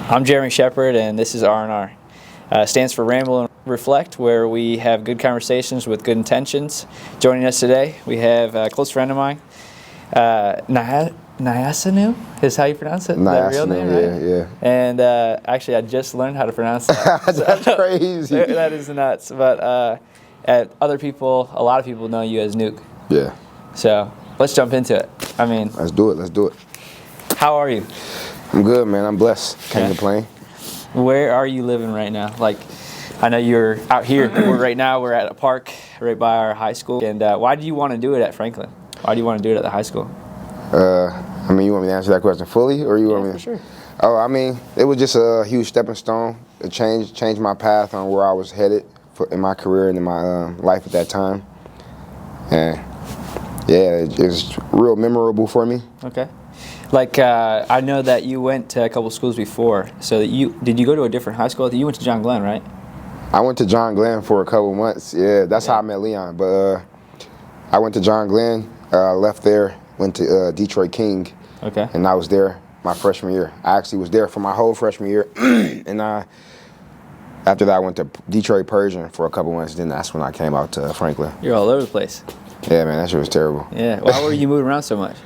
I'm Jeremy Shepard, and this is R&R. Stands for Ramble and Reflect, where we have good conversations with good intentions. Joining us today, we have a close friend of mine, Nyassinu is how you pronounce it? Nyassinu, real name, right? yeah. And actually, I just learned how to pronounce that. That's crazy. That is nuts. But a lot of people know you as Nuke. Yeah. So let's jump into it. Let's do it. How are you? I'm good, man. I'm blessed. Can't complain. Where are you living right now? Like, I know you're out here. Right now, we're at a park right by our high school. And why do you want to do it at Franklin? Why do you want to do it at the high school? You want me to answer that question fully, or you want me? For sure. Oh, it was just a huge stepping stone. It changed my path on where I was headed in my career and in my life at that time. And yeah, it was real memorable for me. Okay. Like, I know that you went to a couple schools before. So did you go to a different high school? You went to John Glenn, right? I went to John Glenn for a couple months. Yeah, that's how I met Leon. But I went to John Glenn, left there, went to Detroit King. Okay. And I was there my freshman year. I actually was there for my whole freshman year. And after that, I went to Detroit Persian for a couple months. Then that's when I came out to Franklin. You're all over the place. Yeah, man, that shit was terrible. Yeah. Why were you moving around so much?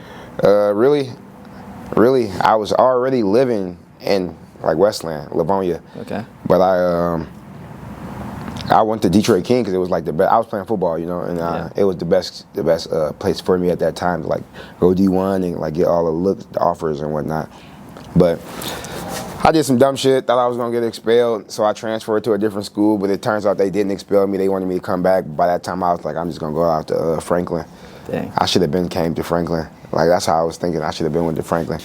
Really, I was already living in like Westland, Livonia. Okay. But I went to Detroit King because it was like the best. I was playing football, and it was the best place for me at that time to like go D1 and like get all the offers and whatnot. But I did some dumb shit. Thought I was gonna get expelled, so I transferred to a different school. But it turns out they didn't expel me. They wanted me to come back. By that time, I was like, I'm just gonna go out to Franklin. Dang. I should have came to Franklin. Like that's how I was thinking. I should have went to Franklin.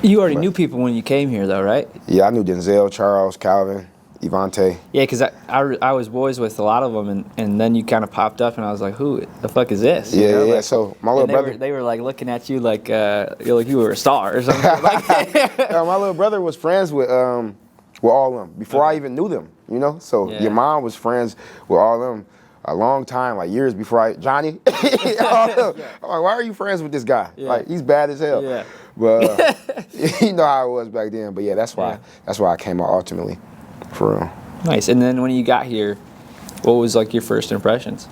You already knew people when you came here, though, right? Yeah, I knew Denzel, Charles, Calvin, Evante. Yeah, because I was boys with a lot of them, and then you kind of popped up, and I was like, who the fuck is this? Yeah, Like, yeah. So my little brother, they were like looking at you like you were a star or something. My little brother was friends with all of them before I even knew them. So your mom was friends with all of them a long time, like years before Johnny. All of them. I'm like, why are you friends with this guy? Yeah. Like he's bad as hell. Yeah. But you know how it was back then. But yeah, that's why I came out ultimately, for real. Nice. And then when you got here, what was like your first impressions?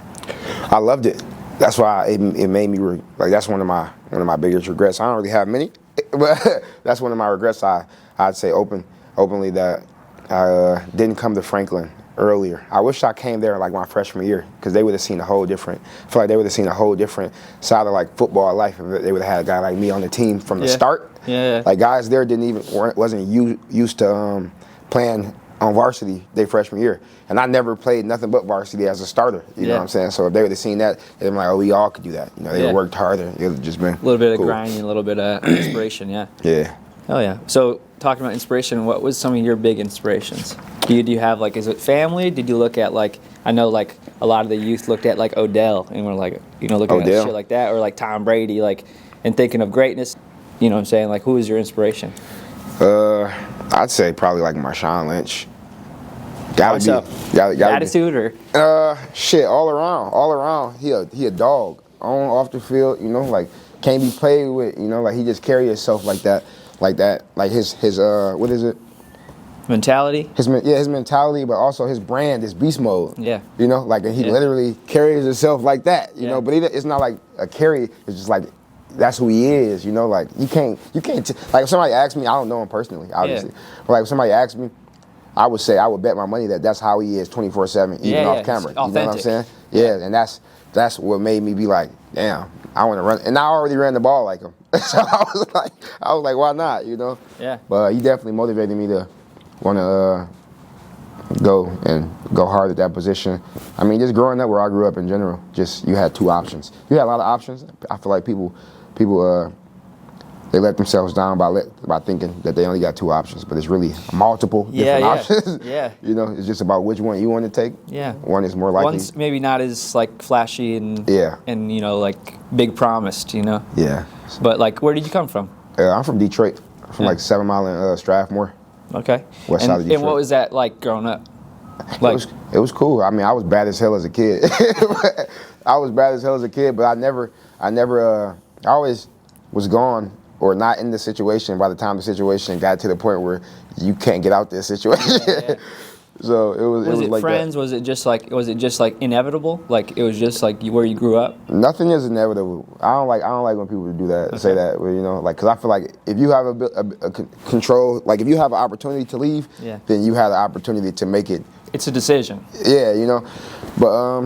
I loved it. That's why it made me like. That's one of my biggest regrets. I don't really have many, but that's one of my regrets. I'd say openly that I didn't come to Franklin earlier. I wish I came there like my freshman year because they would have seen a whole different. I feel like they would have seen a whole different side of like football life if they would have had a guy like me on the team from the start. Yeah. Like guys there wasn't used to playing on varsity their freshman year, and I never played nothing but varsity as a starter. You know what I'm saying? So if they would have seen that, they'd be like, "Oh, we all could do that." They would have worked harder. It would have just been a little bit cool. of grinding, a little bit of inspiration. Yeah. Yeah. Oh yeah. So talking about inspiration, what was some of your big inspirations? Do you have like, is it family? Did you look at like, I know like a lot of the youth looked at like Odell and were like, looking at shit like that, or like Tom Brady, like, and thinking of greatness. You know what I'm saying? Like, who is your inspiration? I'd say probably like Marshawn Lynch. Gotta be attitude or? Shit, all around. He a dog on off the field. Like can't be played with. Like he just carry himself like that. Like his what is it? Mentality. His mentality, but also his brand is beast mode. Yeah. Like he literally carries himself like that. But it's not like a carry. It's just like that's who he is. Like you can't. Like if somebody asks me, I don't know him personally, obviously. But like if somebody asks me, I would bet my money that that's how he is 24/7, even off camera. You know what I'm saying? Yeah, and that's what made me be like, damn, I want to run. And I already ran the ball like him, so I was like, why not? Yeah. But he definitely motivated me to want to go hard at that position. Just growing up where I grew up in general, just you had two options. You had a lot of options. I feel like people they let themselves down by thinking that they only got two options, but it's really multiple different options. Yeah. It's just about which one you want to take. Yeah. One is more likely. One's maybe not as like flashy and like big promised. Yeah. But like, where did you come from? I'm from Detroit. I'm from like 7 Mile and Strathmore. Okay. West side of Detroit. And what was that like growing up? Like it was cool. I was bad as hell as a kid. I was bad as hell as a kid, but I always was gone or not in the situation by the time the situation got to the point where you can't get out this situation. Yeah. So it was. Was it it like friends? That. Was it just like inevitable? Like it was just like where you grew up? Nothing is inevitable. I don't like when people do that. Okay. Say that. You know, like, because I feel like if you have a control, like if you have an opportunity to leave, then you have the opportunity to make it. It's a decision. Yeah, you know, but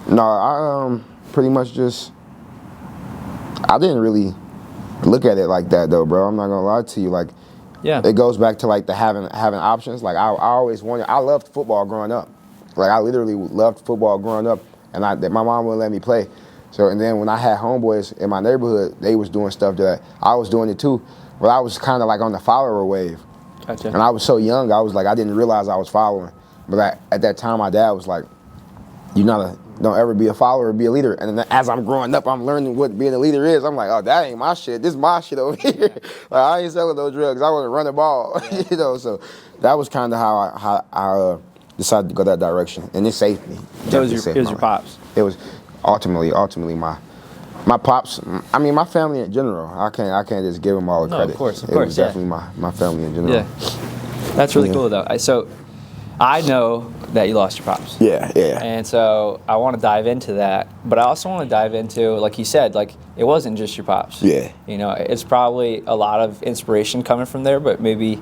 no, I pretty much just. I didn't really look at it like that though, bro. I'm not gonna lie to you. Like, it goes back to like the having options. Like I always wanted. I loved football growing up. Like I literally loved football growing up, and my mom wouldn't let me play. So and then when I had homeboys in my neighborhood, they was doing stuff that I was doing it too. But I was kind of like on the follower wave. Gotcha. And I was so young. I was like I didn't realize I was following. But at that time, my dad was like, don't ever be a follower, be a leader. And then as I'm growing up, I'm learning what being a leader is. I'm like, oh, that ain't my shit. This is my shit over here. Like, I ain't selling no drugs. I want to run the ball. You know, so that was kind of how I decided to go that direction. And it saved me. So it was your pops? It was ultimately my pops. I mean, my family in general. I can't just give them all the credit. Of course, it was definitely my family in general. Yeah. That's really cool, though. So I know that you lost your pops. Yeah. And so I want to dive into that, but I also want to dive into, like you said, like it wasn't just your pops. Yeah. You know, it's probably a lot of inspiration coming from there, but maybe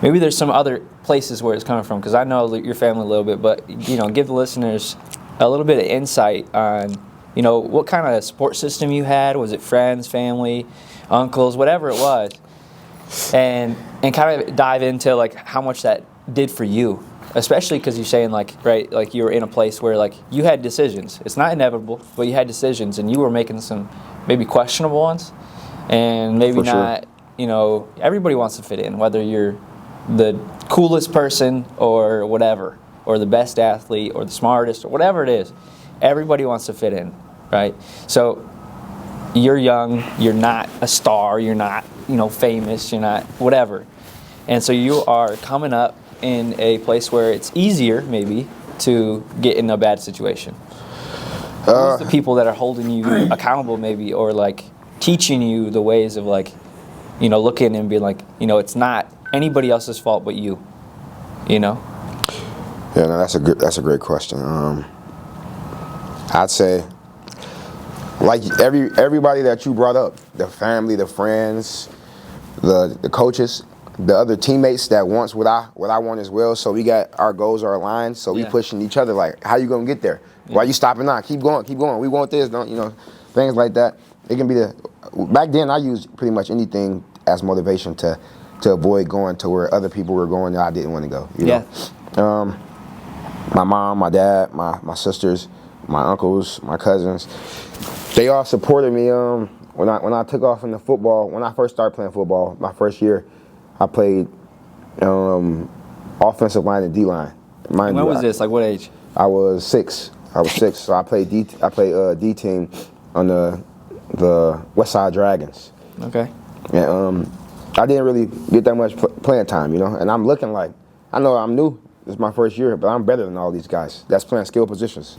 there's some other places where it's coming from, because I know your family a little bit, but, you know, give the listeners a little bit of insight on, you know, what kind of support system you had. Was it friends, family, uncles, whatever it was, and kind of dive into like how much that did for you. Especially because you're saying, like, right, like you were in a place where, like, you had decisions. It's not inevitable, but you had decisions, and you were making some maybe questionable ones, and maybe For not, sure. You know, everybody wants to fit in, whether you're the coolest person or whatever, or the best athlete or the smartest or whatever it is. Everybody wants to fit in, right? So you're young, you're not a star, you're not, you know, famous, you're not whatever. And so you are coming up in a place where it's easier, maybe, to get in a bad situation. Who's the people that are holding you accountable, maybe, or like teaching you the ways of, like, you know, looking and being like, you know, it's not anybody else's fault but you. You know? Yeah, no, that's a great question. I'd say, like everybody that you brought up, the family, the friends, the coaches, the other teammates that wants what I want as well. So we got our goals are aligned. So we pushing each other, like, how you gonna get there? Why you stopping now? Keep going. We want this, don't you know? Things like that. It can be back then I used pretty much anything as motivation to avoid going to where other people were going that I didn't want to go. You know? My mom, my dad, my sisters, my uncles, my cousins, they all supported me. When I took off into football, when I first started playing football, my first year, I played offensive line and D-line. When was this? Like what age? I was 6. So I played D team on the West Side Dragons. Okay. And I didn't really get that much playing time, you know. And I'm looking like, I know I'm new. This is my first year, but I'm better than all these guys that's playing skill positions.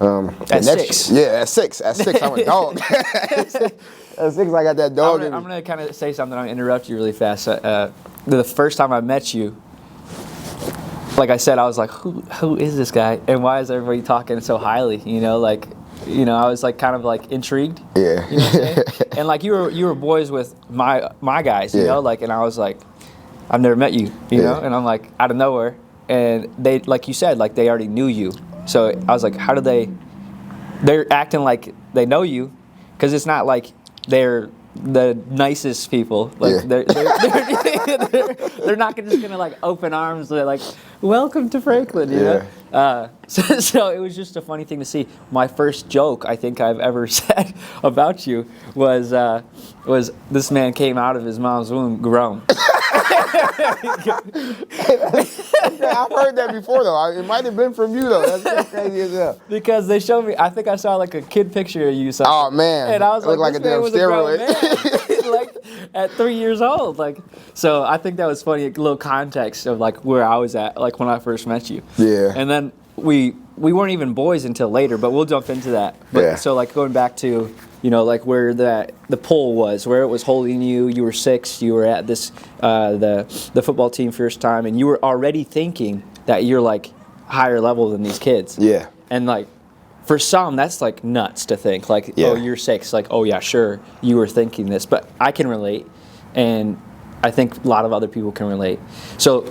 At 6? Yeah, at 6. At 6, I'm a dog. At 6, I got that dog in me. I'm going to kind of say something. I'm going to interrupt you really fast. The first time I met you, like I said, I was like, who is this guy? And why is everybody talking so highly? You know, like, you know, I was like kind of like intrigued. Yeah. You know what I'm saying? And like you were boys with my guys, you know, like, and I was like, I've never met you, you know? And I'm like, out of nowhere. And they, like you said, like they already knew you. So I was like, how do they're acting like they know you, because it's not like they're the nicest people. Like they're not just gonna like open arms. They're like, welcome to Franklin, you know. So it was just a funny thing to see. My first joke I think I've ever said about you was this man came out of his mom's womb grown. I've heard that before though. It might have been from you though. That's crazy as hell. Because they showed me. I think I saw like a kid picture of you. Oh man! And I was like, like this a man damn was a grown steroid. man, like at 3 years old. Like, so I think that was funny. A little context of like where I was at, like when I first met you. Yeah. And then we weren't even boys until later, but we'll jump into that. But so like going back to you know, like where the pole was, where it was holding you. You were 6. You were at this the football team first time, and you were already thinking that you're like higher level than these kids. Yeah. And like for some, that's like nuts to think. Like, Yeah. oh, you're 6. Like, oh yeah, sure, you were thinking this, but I can relate, and I think a lot of other people can relate. So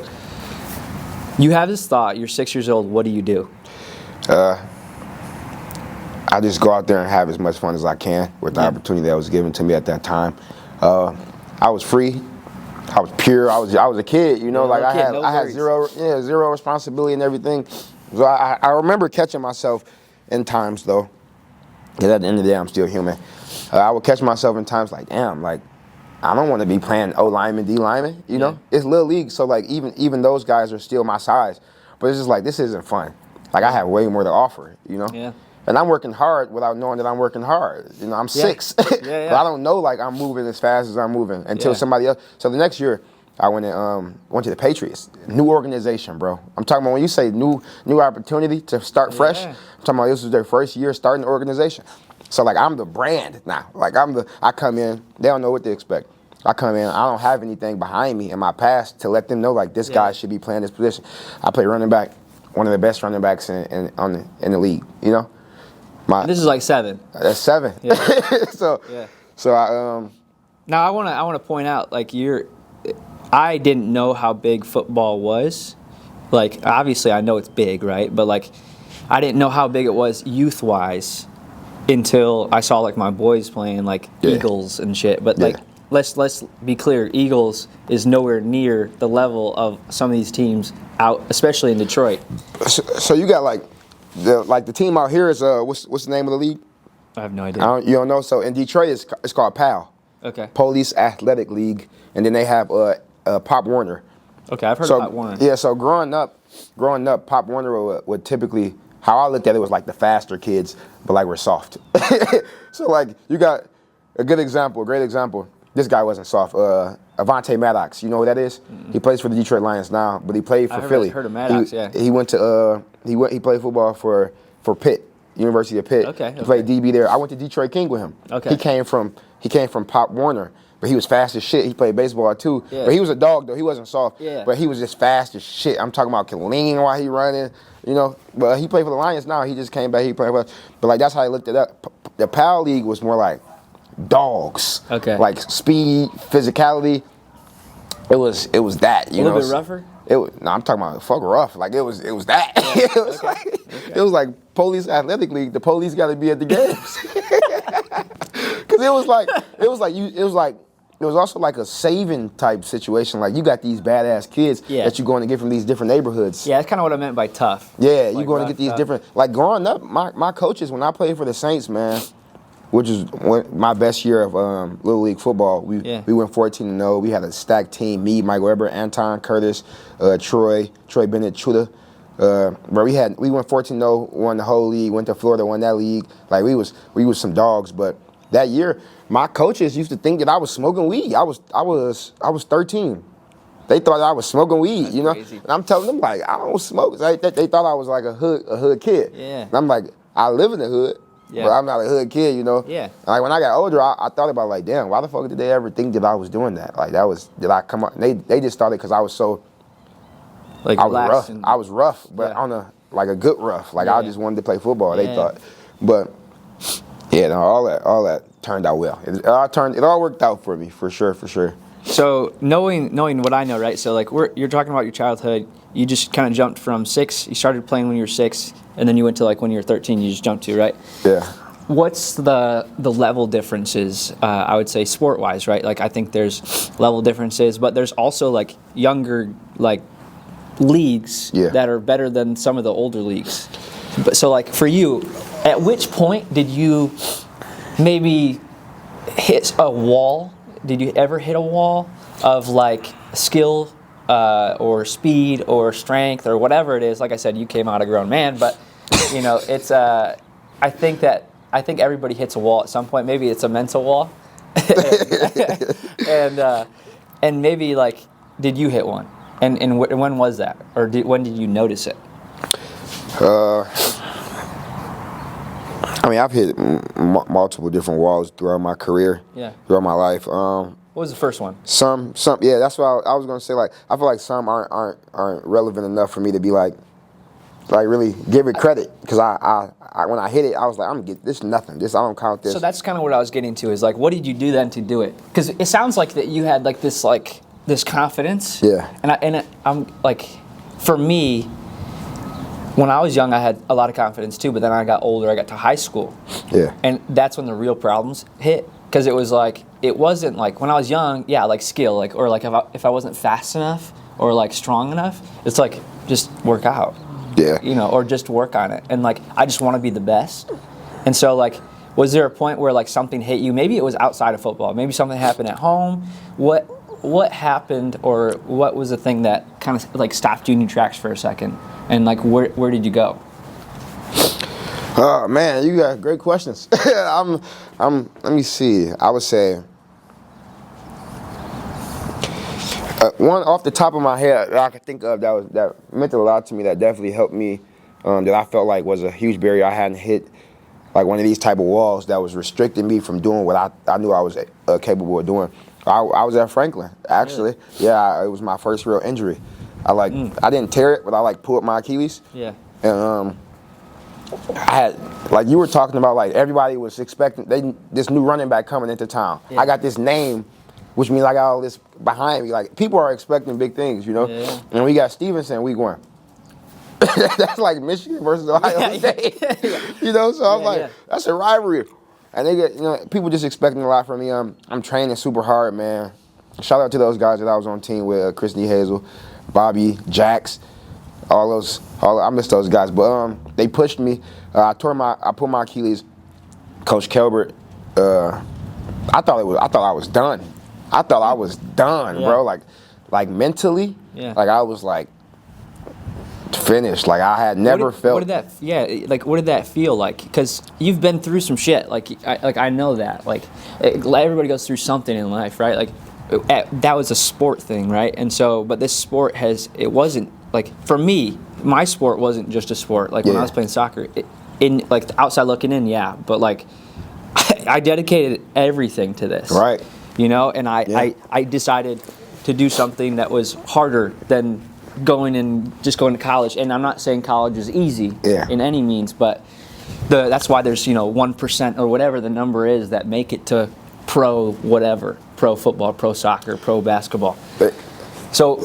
you have this thought. You're 6 years old. What do you do? I just go out there and have as much fun as I can with the opportunity that was given to me at that time. I was free. I was pure. I was a kid, you know. Like I had zero responsibility and everything. So I remember catching myself in times though, because at the end of the day I'm still human. I would catch myself in times like, damn, like I don't want to be playing O lineman, D lineman. You know, it's little league, so like even those guys are still my size. But it's just like this isn't fun. Like I have way more to offer, you know. Yeah. And I'm working hard without knowing that I'm working hard. You know, I'm 6. But I don't know like I'm moving as fast as I'm moving until somebody else. So the next year, I went to the Patriots. New organization, bro. I'm talking about when you say new opportunity to start fresh. I'm talking about this was their first year starting the organization. So like I'm the brand now. Like I come in, they don't know what to expect. I come in, I don't have anything behind me in my past to let them know like this guy should be playing this position. I play running back, one of the best running backs in the league, you know? This is like 7. That's 7. Yeah. So I Now I want to point out like I didn't know how big football was. Like obviously I know it's big, right? But like I didn't know how big it was youth wise until I saw like my boys playing like Eagles and shit. But like let's be clear, Eagles is nowhere near the level of some of these teams out, especially in Detroit. So you got like the team out here is what's the name of the league? I have no idea. You don't know? So in Detroit it's called PAL. Okay. Police Athletic League, and then they have Pop Warner. Okay, I've heard of Pop Warner. Yeah, so growing up, Pop Warner would typically, how I looked at it was like the faster kids, but like we're soft. So like you got a great example. This guy wasn't soft. Avante Maddox, you know who that is? Mm-hmm. He plays for the Detroit Lions now, but he played for Philly. I've heard of Maddox. He went to he played football for Pitt, University of Pitt. Okay. He played DB there. I went to Detroit King with him. Okay. He came from Pop Warner, but he was fast as shit. He played baseball too. Yeah. But he was a dog though. He wasn't soft. Yeah. But he was just fast as shit. I'm talking about can lean while he running. You know. But he played for the Lions now. He just came back. He played for. But like that's how I looked it up. The PAL League was more like dogs. Okay. Like speed, physicality. It was that. You know. A little bit rougher. I'm talking about fuck rough. Like it was that. Yeah. It was like Police Athletic League. The police got to be at the games. Cause it was also like a saving type situation. Like you got these badass kids that you're going to get from these different neighborhoods. Yeah, that's kind of what I meant by tough. Yeah, like you're going to get these different. Like growing up, my coaches when I played for the Saints, man, which is my best year of Little League football. We went 14-0. We had a stacked team. Me, Mike Weber, Anton Curtis, Troy Bennett, Chuda. But we went 14-0, won the whole league. Went to Florida, won that league. Like we was some dogs. But that year, my coaches used to think that I was smoking weed. I was 13. They thought I was smoking weed. That's crazy. And I'm telling them like I don't smoke. They thought I was like a hood kid. Yeah. And I'm like I live in the hood. Yeah. But I'm not a hood kid, you know? Yeah. And like when I got older, I thought about like, damn, why the fuck did they ever think that I was doing that? Like did I come up? They just thought it because I was so, like I was rough. And, I was rough, but on a good rough. Like I just wanted to play football, they thought. But yeah, no, all that turned out well. It all worked out for me, for sure. So knowing what I know, right? So like you're talking about your childhood. You just kind of jumped from 6. You started playing when you were 6, and then you went to like when you were 13. You just jumped to, right? Yeah. What's the level differences? I would say sport wise, right? Like I think there's level differences, but there's also like younger like leagues that are better than some of the older leagues. But so like for you, at which point did you maybe hit a wall? Did you ever hit a wall of like skill or speed or strength or whatever it is? Like I said, you came out a grown man, but you know, it's I think everybody hits a wall at some point. Maybe it's a mental wall, and maybe like, did you hit one? And when was that? Or when did you notice it? I mean, I've hit multiple different walls throughout my career. Yeah. Throughout my life. What was the first one? Some. Yeah, that's what I was gonna say. Like, I feel like some aren't relevant enough for me to be like really give it credit, because I when I hit it, I was like, I'm gonna get this. Nothing. This, I don't count this. So that's kind of what I was getting to, is like, what did you do then to do it? Because it sounds like that you had like this confidence. Yeah. And I'm like, for me, when I was young, I had a lot of confidence too. But then I got older, I got to high school. Yeah. And that's when the real problems hit. Because it was like, it wasn't like when I was young, yeah, like skill, like, or like if I wasn't fast enough or like strong enough, it's like, just work out. Yeah. You know, or just work on it. And like, I just want to be the best. And so like, was there a point where like something hit you? Maybe it was outside of football. Maybe something happened at home. What happened, or what was the thing that kind of like stopped you in your tracks for a second? And like, where did you go? Oh man, you got great questions. Let me see. I would say one off the top of my head that I could think of that meant a lot to me, that definitely helped me, that I felt like was a huge barrier I hadn't hit, like one of these type of walls that was restricting me from doing what I knew I was capable of doing. I was at Franklin, actually. Really? Yeah, it was my first real injury. I didn't tear it, but I like pulled my Achilles. Yeah. And I had, like you were talking about, like everybody was expecting this new running back coming into town. Yeah. I got this name, which means I got all this behind me. Like, people are expecting big things, you know? Yeah. And we got Stevenson week 1. That's like Michigan versus Ohio State. You know, so I'm like, that's a rivalry. And they get, people just expecting a lot from me. I'm training super hard, man. Shout out to those guys that I was on team with, Christy Hazel, Bobby, Jax, I miss those guys. But they pushed me. I pulled my Achilles. Coach Kelbert, I thought I was done. I thought I was done, bro. Like mentally, like I was like finished. Like, I had never felt. What did that feel like? Because you've been through some shit. I know that. Like, everybody goes through something in life, right? Like, that was a sport thing, right? And so, but this sport it wasn't, like, for me, my sport wasn't just a sport. Like, when I was playing soccer, like, the outside looking in, but like, I dedicated everything to this. Right. You know, and I decided to do something that was harder than going to college. And I'm not saying college is easy in any means, but that's why there's 1% or whatever the number is that make it to pro football, pro soccer, pro basketball. So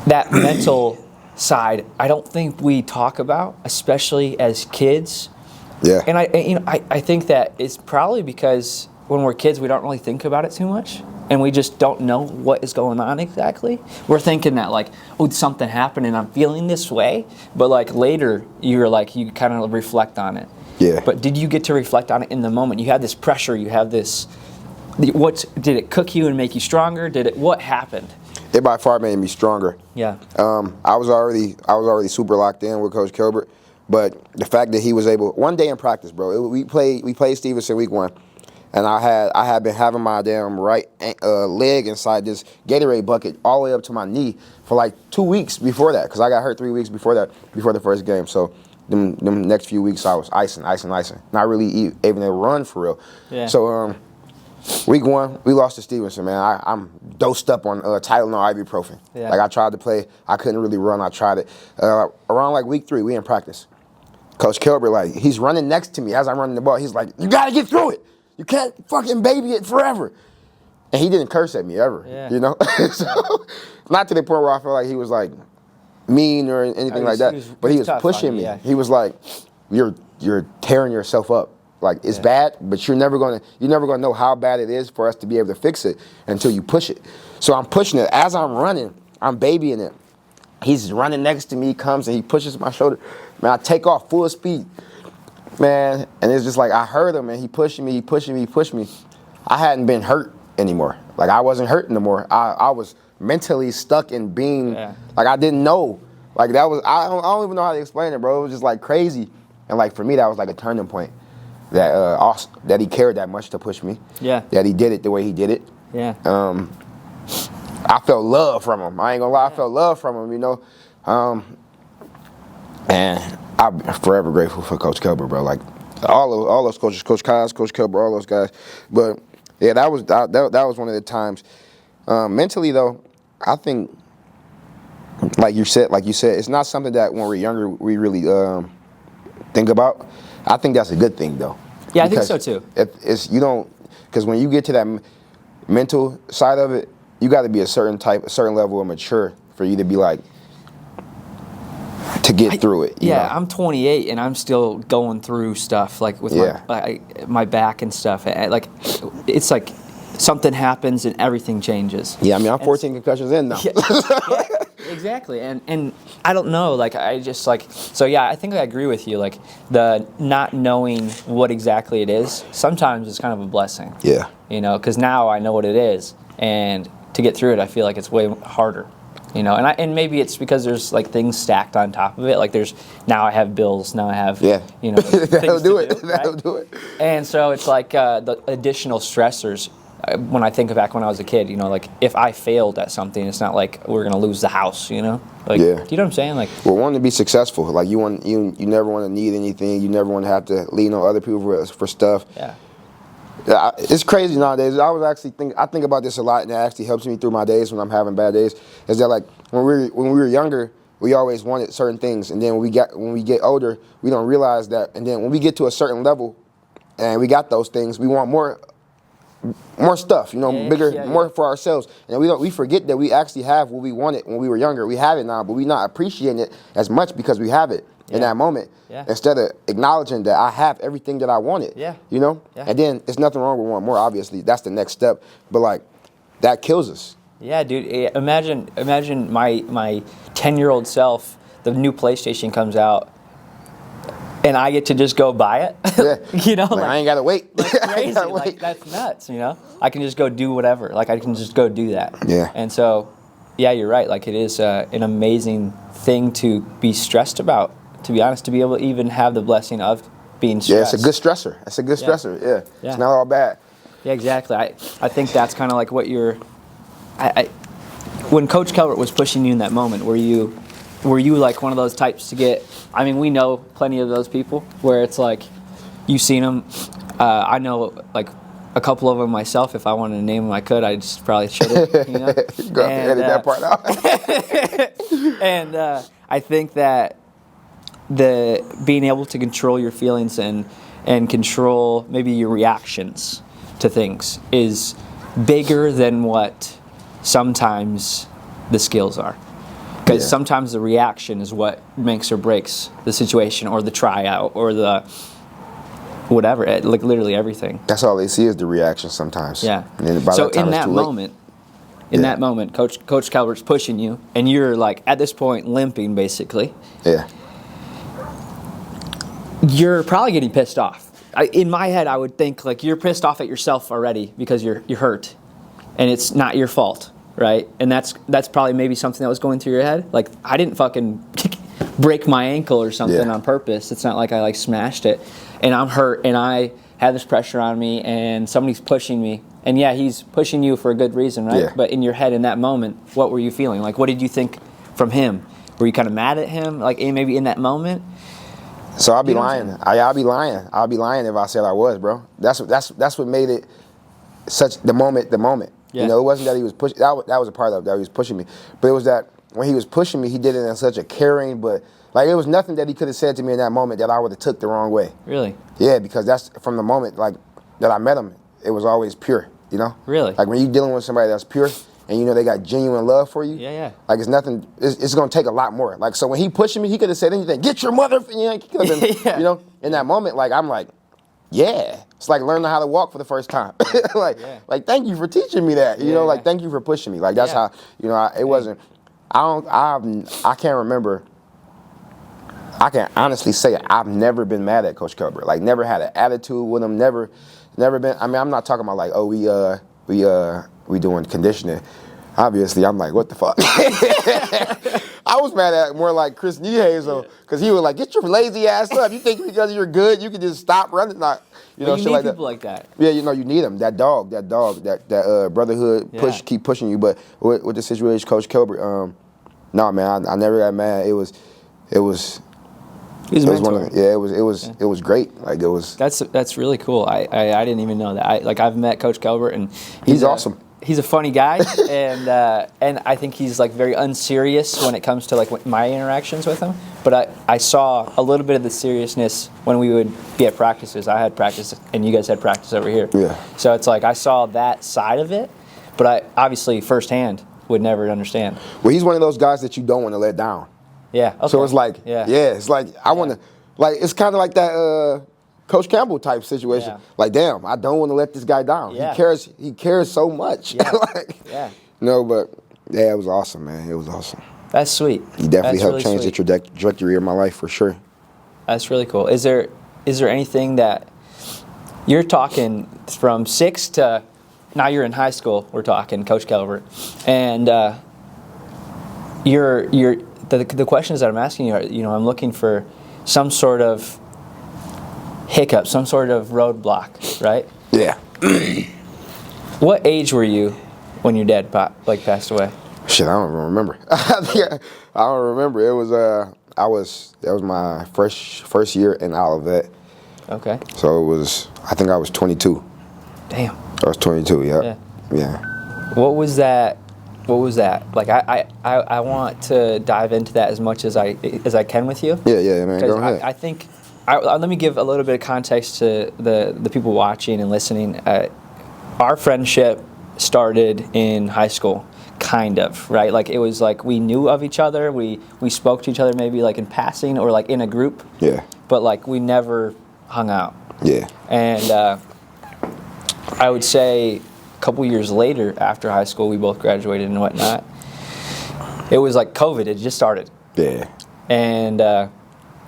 that mental side, I don't think we talk about, especially as kids. Yeah. And I think that it's probably because when we're kids, we don't really think about it too much, and we just don't know what is going on exactly. We're thinking that, like, oh, something happened and I'm feeling this way, but like later you kind of reflect on it. Yeah. But did you get to reflect on it in the moment? You had this pressure, you have this. Did it cook you and make you stronger? What happened? It by far made me stronger. Yeah. I was already super locked in with Coach Kilbert, but the fact that he was able, one day in practice, bro, we played Stevenson week 1. And I had been having my damn right leg inside this Gatorade bucket all the way up to my knee for like 2 weeks before that, because I got hurt 3 weeks before the first game. So them next few weeks I was icing, not really able to run for real. Yeah. So week 1 we lost to Stevenson, man. I'm dosed up on Tylenol, ibuprofen. Yeah. Like, I tried to play, I couldn't really run. I tried it around like week 3. We in practice. Coach Kilbert, like, he's running next to me as I'm running the ball. He's like, you gotta get through it. You can't fucking baby it forever. And he didn't curse at me ever, So, not to the point where I felt like he was like mean or anything like that. But he was pushing me. He was like, you're tearing yourself up. Like, it's bad, but you're never gonna know how bad it is for us to be able to fix it until you push it. So I'm pushing it. As I'm running, I'm babying it. He's running next to me, comes and he pushes my shoulder. Man, I take off full speed. Man, and it's just like, I heard him, and he pushed me. I hadn't been hurt anymore. Like, I wasn't hurt anymore. I was mentally stuck in being, like, I didn't know. Like, that was, I don't even know how to explain it, bro. It was just like crazy. And like, for me, that was like a turning point. That he cared that much to push me. Yeah. That he did it the way he did it. Yeah. I felt love from him. I ain't gonna lie, I felt love from him, And I'm forever grateful for Coach Kelber, bro. Like, all those coaches, Coach Kaz, Coach Kelber, all those guys. But yeah, that was one of the times. Mentally though, I think, like you said, it's not something that when we're younger we really think about. I think that's a good thing though. Yeah, I think so too. Because when you get to that mental side of it, you got to be a certain level of mature for you to be like, to get through it. You know? I'm 28 and I'm still going through stuff like with my back and stuff. Like it's like something happens and everything changes. Yeah, I mean I'm 14 concussions in now. Yeah, exactly. And I don't know. Like I just like so yeah. I think I agree with you. Like the not knowing what exactly it is sometimes is kind of a blessing. Yeah. You know, because now I know what it is, and to get through it, I feel like it's way harder. You know, and maybe it's because there's like things stacked on top of it. Like now I have bills, now I have you know that'll do it. Right? That'll do it. And so it's like the additional stressors. When I think back when I was a kid, you know, like if I failed at something, it's not like we're gonna lose the house. You know, like do you know what I'm saying? Like we're wanting to be successful. Like you never want to need anything. You never want to have to lean on other people for stuff. Yeah. It's crazy nowadays. I think about this a lot, and it actually helps me through my days when I'm having bad days. Is that like when we were younger, we always wanted certain things, and then when we get older, we don't realize that. And then when we get to a certain level, and we got those things, we want more stuff, you know, bigger, more for ourselves, and we forget that we actually have what we wanted when we were younger. We have it now, but we're not appreciating it as much because we have it in that moment. Yeah. Instead of acknowledging that I have everything that I wanted. Yeah. You know? Yeah. And then there's nothing wrong with wanting more, obviously. That's the next step. But like that kills us. Yeah, dude. Imagine my 10-year-old self, the new PlayStation comes out, and I get to just go buy it. Yeah. You know, like I ain't gotta wait. Like crazy. Like that's nuts, you know? I can just go do whatever. Like I can just go do that. Yeah. And so, yeah, you're right. Like it is an amazing thing to be stressed about. To be honest, to be able to even have the blessing of being stressed. Yeah, it's a good stressor. It's a good stressor. Yeah. It's not all bad. Yeah, exactly. I think that's kind of like what you're. When Coach Kelbert was pushing you in that moment, were you like one of those types to get? I mean, we know plenty of those people where it's like you've seen them. I know like a couple of them myself. If I wanted to name them, I could. I just probably shouldn't. You know? Go ahead and edit that part out. And I think that the being able to control your feelings and control maybe your reactions to things is bigger than what sometimes the skills are. Because sometimes the reaction is what makes or breaks the situation or the tryout or the whatever, like literally everything. That's all they see is the reaction sometimes. Yeah. And then by so that time in that moment, that moment, Coach Calvert's pushing you, and you're like at this point limping basically. Yeah. You're probably getting pissed off. In my head, I would think like you're pissed off at yourself already because you're hurt, and it's not your fault, right? And that's probably maybe something that was going through your head. Like I didn't fucking break my ankle or something on purpose. It's not like I like smashed it, and I'm hurt, and I have this pressure on me, and somebody's pushing me, and he's pushing you for a good reason, right? Yeah. But in your head, in that moment, what were you feeling? Like, what did you think from him? Were you kind of mad at him, like maybe in that moment? So I'll be lying. I'll be lying. I'll be lying if I said I was, bro. That's what made it such the moment. Yeah. You know, it wasn't that he was pushing. That was a part of it, that he was pushing me. But it was that when he was pushing me, he did it in such a caring, but like it was nothing that he could have said to me in that moment that I would have took the wrong way. Really? Yeah, because that's from the moment like that I met him. It was always pure. You know? Really? Like when you're dealing with somebody that's pure. And you know they got genuine love for you. Yeah. Like it's nothing. It's gonna take a lot more. Like so when he pushing me, he could have said anything. Get your mother. You know, he could have been, you know. In that moment, like I'm like, yeah. It's like learning how to walk for the first time. like thank you for teaching me that. You know, like thank you for pushing me. Like that's how you know. It wasn't. I can't remember. I can honestly say I've never been mad at Coach Kelber. Like never had an attitude with him. Never been. I mean, I'm not talking about like we doing conditioning. Obviously, I'm like, what the fuck? I was mad at more like Chris Niehazel because he was like, get your lazy ass up. You think because you're good, you can just stop running? Not, you know, you shit need like people that. like that. Yeah, you know, you need them. That dog, that brotherhood push, keep pushing you. But with the situation, Coach Kelber, no, man, I never got mad. It was He was a mentor. It was great. Like it was. That's really cool. I didn't even know that. I've met Coach Kelbert, and he's awesome. He's a funny guy, and I think he's like very unserious when it comes to like my interactions with him. But I saw a little bit of the seriousness when we would be at practices. I had practice, and you guys had practice over here. Yeah. So it's like I saw that side of it, but I obviously firsthand would never understand. Well, he's one of those guys that you don't want to let down. Yeah. Okay. So it's like, it's like I want to, like it's kind of like that Coach Campbell type situation. Yeah. Like, damn, I don't want to let this guy down. Yeah. He cares so much. Yeah. But it was awesome, man. It was awesome. That's sweet. He definitely helped change the trajectory of my life for sure. That's really cool. Is there anything that you're talking from 6 to now you're in high school? We're talking Coach Kelbert, and the questions that I'm asking you are, I'm looking for some sort of hiccup, some sort of roadblock, right? Yeah. What age were you when your dad passed away? Shit, I don't even remember. I don't remember. It was that was my first year in Olivet. Okay. So it was, I think I was 22. Damn. I was 22. Yeah. What was that? Like I want to dive into that as much as I can with you. Yeah, man. Go ahead. I think let me give a little bit of context to the people watching and listening. Our friendship started in high school, kind of, right? Like it was like we knew of each other. We spoke to each other maybe like in passing or like in a group. Yeah. But like we never hung out. Yeah. And I would say a couple years later, after high school, we both graduated and whatnot. It was like COVID had just started. Yeah. And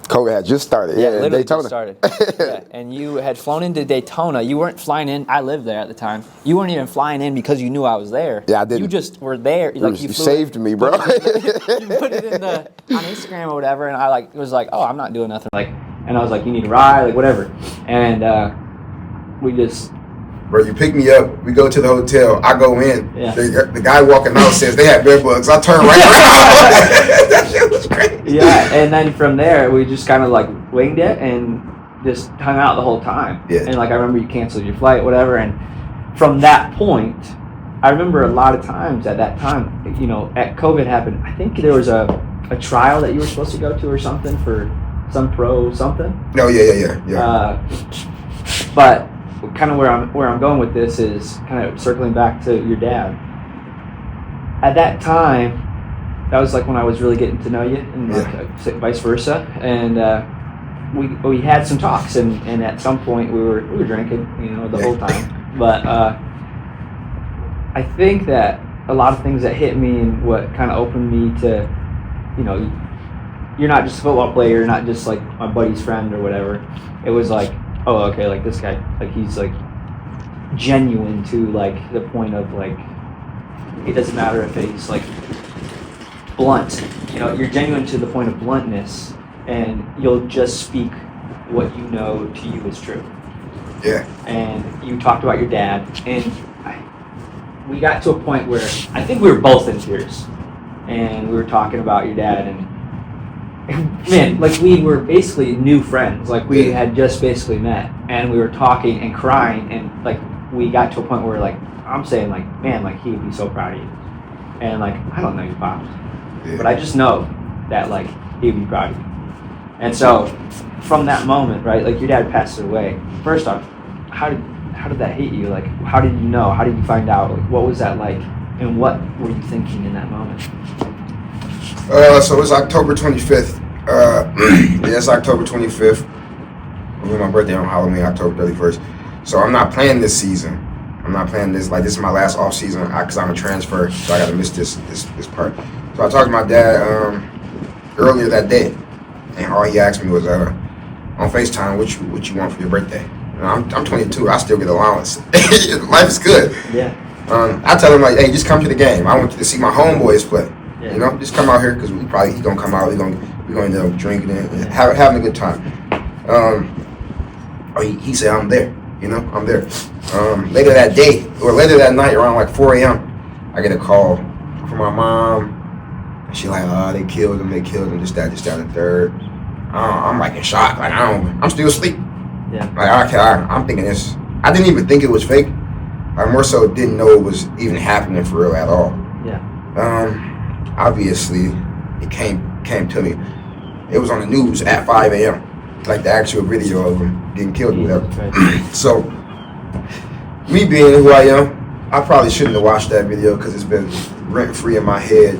COVID had just started. Yeah, literally Daytona. just started. Yeah. And you had flown into Daytona. You weren't flying in. I lived there at the time. You weren't even flying in because you knew I was there. Yeah, I didn't. You just were there. Like you saved me, bro. You put it on Instagram or whatever, and I was like, oh, I'm not doing nothing. And I was like, you need a ride, like whatever. And we just. Bro, you pick me up, we go to the hotel, I go in, the guy walking out says they had bed bugs, I turn right around. That shit was crazy. Yeah, and then from there, we just kind of like winged it and just hung out the whole time. Yeah. And like I remember you canceled your flight, whatever, and from that point, I remember a lot of times at that time, at COVID happened, I think there was a trial that you were supposed to go to or something for some pro something. No, yeah. But kind of where I'm going with this is kind of circling back to your dad. At that time, that was like when I was really getting to know you, and vice versa. And we had some talks, and at some point we were drinking, the whole time. But I think that a lot of things that hit me and what kind of opened me to, you're not just a football player, you're not just like my buddy's friend or whatever. It was like, oh, okay, like this guy, like he's like genuine to like the point of like, it doesn't matter if he's like blunt, you're genuine to the point of bluntness, and you'll just speak what you know to you is true. Yeah. And you talked about your dad, and we got to a point where I think we were both in tears, and we were talking about your dad, and man, like we were basically new friends. Like we had just basically met, and we were talking and crying, and like we got to a point where like I'm saying like, man, like he would be so proud of you, and like I don't know your pops, but I just know that like he would be proud of you. And so from that moment, right, like your dad passed away. First off, how did that hit you? Like how did you know? How did you find out? Like what was that like, and what were you thinking in that moment? So it was October 25th. It's October 25th. It was my birthday on Halloween, October 31st. So I'm not playing this season. I'm not playing this. Like this is my last off season because I'm a transfer, so I got to miss this part. So I talked to my dad earlier that day, and all he asked me was on FaceTime, what you want for your birthday? I'm 22. I still get allowance. Life is good. Yeah. I tell him like, hey, just come to the game. I want you to see my homeboys play. Yeah. Just come out here because he gonna come out. We're gonna end up drinking and having a good time. He said I'm there. I'm there. Later that day or later that night, around like 4 a.m., I get a call from my mom. And she like, they killed him. This, that, and the third. I'm like in shock. Like I'm still asleep. Yeah. Like I'm thinking this. I didn't even think it was fake. I more so didn't know it was even happening for real at all. Yeah. Obviously, it came to me. It was on the news at 5 a.m. Like the actual video of him getting killed or whatever. Right. So, me being who I am, I probably shouldn't have watched that video because it's been rent free in my head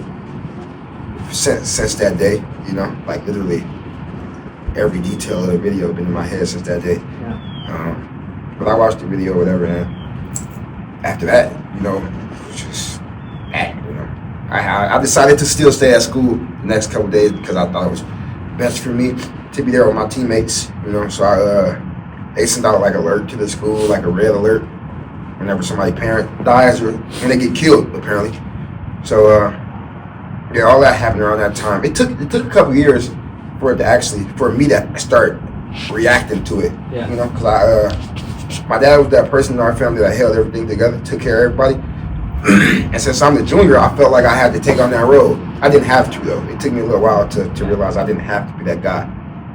since that day. You know, like literally every detail of the video been in my head since that day. Yeah. But I watched the video or whatever, and after that, you know, just that, you know. I decided to still stay at school the next couple of days because I thought it was best for me to be there with my teammates, you know. So they sent out like alert to the school, like a red alert, whenever somebody's parent dies or when they get killed, apparently. So yeah, all that happened around that time. It took a couple years for me to start reacting to it, yeah. You know, because my dad was that person in our family that held everything together, took care of everybody. And since I'm the junior, I felt like I had to take on that role. I didn't have to, though. It took me a little while to realize I didn't have to be that guy.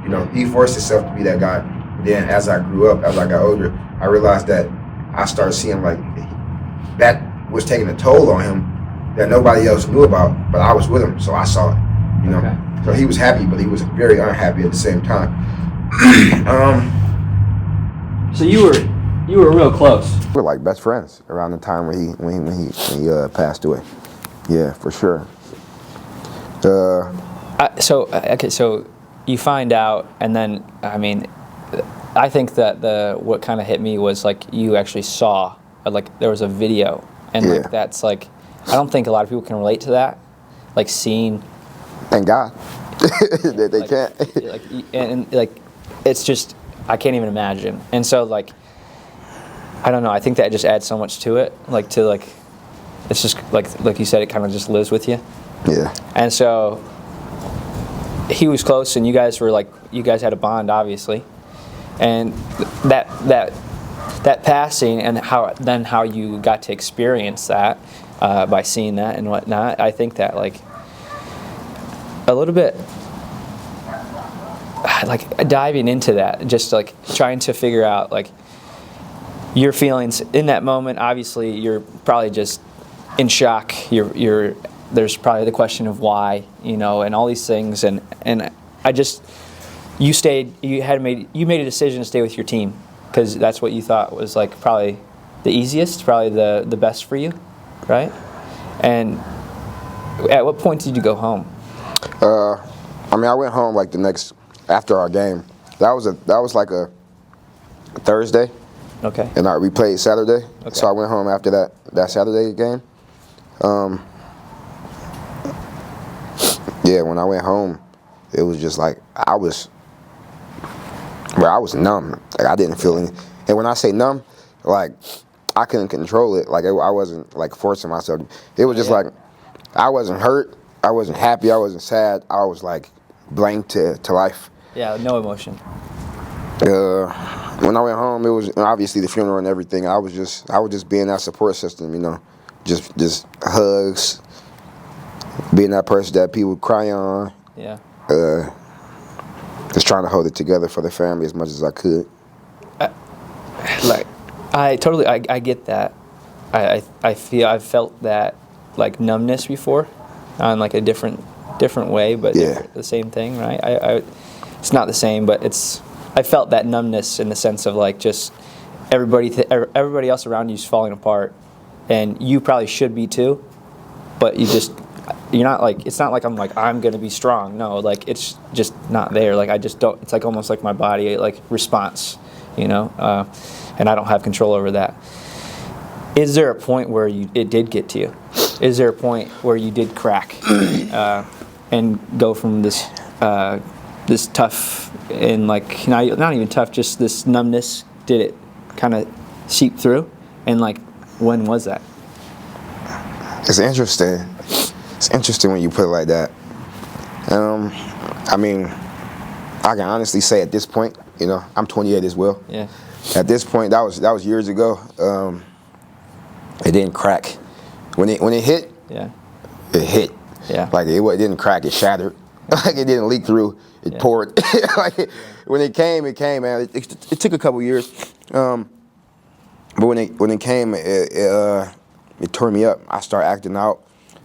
You know, he forced himself to be that guy. Then as I grew up, as I got older, I realized that I started seeing like that was taking a toll on him that nobody else knew about, but I was with him, so I saw it, you know. Okay. So he was happy, but he was very unhappy at the same time. So you were real close. We're like best friends around the time when he passed away. Yeah, for sure. So you find out, and then I mean, I think that what kind of hit me was like you actually saw, like there was a video, and yeah. Like that's like, I don't think a lot of people can relate to that, like seeing. Thank God. they like, can't. like and like, it's just I can't even imagine, and so like. I don't know. I think that just adds so much to it. It's just like you said, it kind of just lives with you. Yeah. And so he was close, and you guys had a bond, obviously. And that passing and how you got to experience that by seeing that and whatnot. I think that like a little bit like diving into that, just like trying to figure out like. Your feelings in that moment, obviously, you're probably just in shock. There's probably the question of why, you know, and all these things. And you made a decision to stay with your team because that's what you thought was like probably the easiest, probably the best for you, right? And at what point did you go home? I mean, I went home like after our game. That was like a Thursday. Okay. And we played Saturday, okay. So I went home after that Saturday game. Yeah, when I went home, it was just like I was numb. Like I didn't feel any. And when I say numb, like I couldn't control it. Like I wasn't like forcing myself. It was just like I wasn't hurt. I wasn't happy. I wasn't sad. I was like blank to life. Yeah, no emotion. When I went home, it was obviously the funeral and everything. I was just being that support system, you know, just hugs, being that person that people cry on. Yeah. Just trying to hold it together for the family as much as I could. I get that. I've felt that like numbness before, on like a different way, but yeah. The same thing, right? It's not the same, but I felt that numbness in the sense of like just everybody else around you is falling apart, and you probably should be too, but you're not like, it's not like I'm gonna be strong. No, like it's just not there. Like I just don't. It's like almost like my body like response, you know, and I don't have control over that. Is there a point where it did get to you? Is there a point where you did crack and go from this tough and like not even tough, just this numbness? Did it kind of seep through? And like, when was that? It's interesting. It's interesting when you put it like that. I mean, I can honestly say at this point, you know, I'm 28 as well. Yeah. At this point, that was years ago. It didn't crack. When it hit, yeah, it hit. Yeah. Like it didn't crack. It shattered. Like it didn't leak through. It poured. Like when it came, man. It took a couple years, but when it came, it tore me up. I started acting out,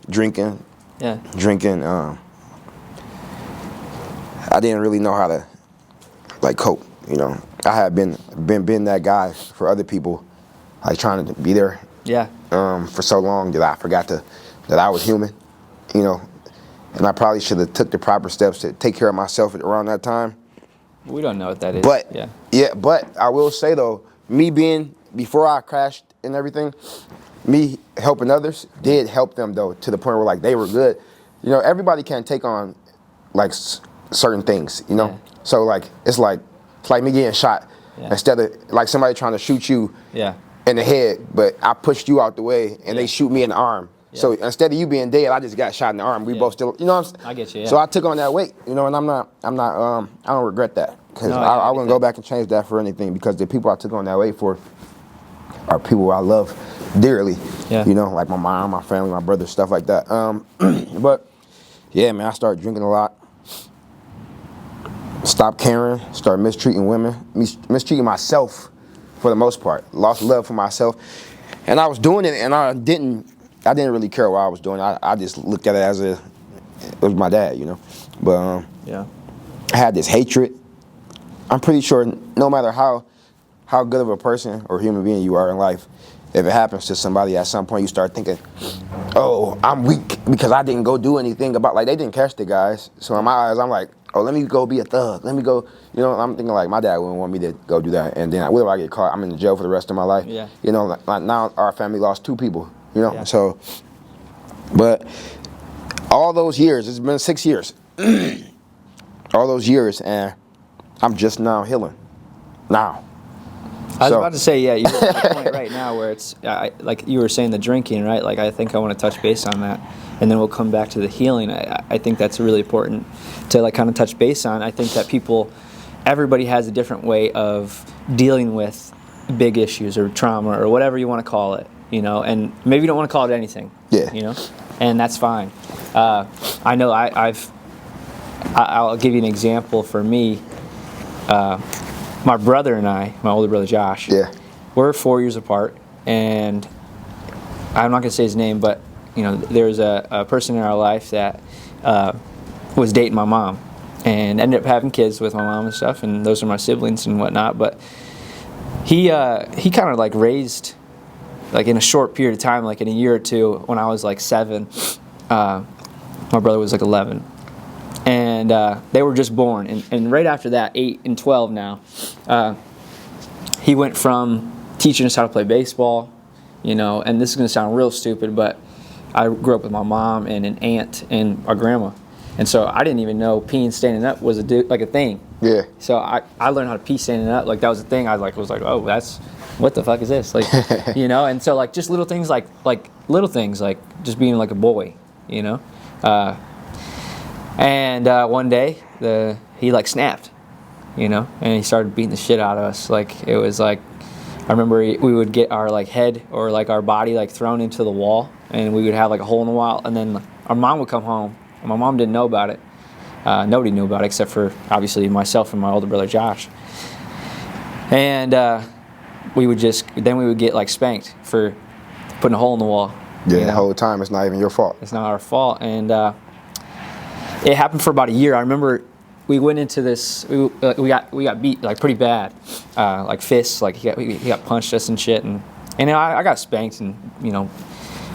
drinking. Yeah. Drinking. I didn't really know how to like cope. You know, I had been that guy for other people, like trying to be there. Yeah. For so long that I forgot that I was human. You know, and I probably should have took the proper steps to take care of myself around that time. We don't know what that is. But but I will say though, me being before I crashed and everything, me helping others did help them though to the point where like they were good. You know, everybody can't take on like certain things. You know, so like it's like me getting shot instead of like somebody trying to shoot you in the head, but I pushed you out the way and they shoot me in the arm. Yeah. So instead of you being dead, I just got shot in the arm. We both still, you know what I'm saying? I get you, So I took on that weight, you know, and I don't regret that. Because I wouldn't go back and change that for anything because the people I took on that weight for are people I love dearly. Yeah. You know, like my mom, my family, my brother, stuff like that. But yeah, man, I started drinking a lot. Stopped caring, started mistreating women, mistreating myself for the most part. Lost love for myself. And I was doing it and I didn't really care what I was doing. I just looked at it as it was my dad, you know. But I had this hatred. I'm pretty sure no matter how good of a person or human being you are in life, if it happens to somebody at some point, you start thinking, oh, I'm weak because I didn't go do anything about, like they didn't catch the guys. So in my eyes, I'm like, oh, let me go be a thug. Let me go, you know, I'm thinking like my dad wouldn't want me to go do that. And then what if I get caught? I'm in jail for the rest of my life. Yeah. You know, like now our family lost 2 people, you know, so, but all those years, it's been 6 years, all those years, and I'm just now healing, now. I was about to say, you're at the point right now where it's, like you were saying, the drinking, right? Like I think I want to touch base on that, and then we'll come back to the healing. I think that's really important to like kind of touch base on. I think that everybody has a different way of dealing with big issues or trauma or whatever you want to call it, you know, and maybe you don't want to call it anything, you know, and that's fine. I know I'll give you an example for me. My brother and I, my older brother Josh, we're 4 years apart, and I'm not going to say his name, but you know, there was a person in our life that was dating my mom, and ended up having kids with my mom and stuff, and those are my siblings and whatnot. But he kind of like raised, like in a short period of time, like in a year or two, when I was like 7, my brother was like 11. And they were just born, and right after that, 8 and 12 now, he went from teaching us how to play baseball, you know, and this is going to sound real stupid, but I grew up with my mom and an aunt and a grandma, and so I didn't even know peeing standing up was like a thing. Yeah. So I learned how to pee standing up, like that was a thing. I was like, oh, what the fuck is this, like, you know? And so like just little things like little things like just being like a boy, you know. And one day, he like snapped, you know, and he started beating the shit out of us. Like it was like, I remember we would get our like head or like our body like thrown into the wall, and we would have like a hole in the wall, and then our mom would come home, and my mom didn't know about it. Nobody knew about it except for obviously myself and my older brother Josh. And we would get like spanked for putting a hole in the wall. Yeah, you know? The whole time it's not even your fault. It's not our fault, and it happened for about a year. I remember we went into this. We got beat like pretty bad, like fists. Like he got punched us and shit. And I got spanked and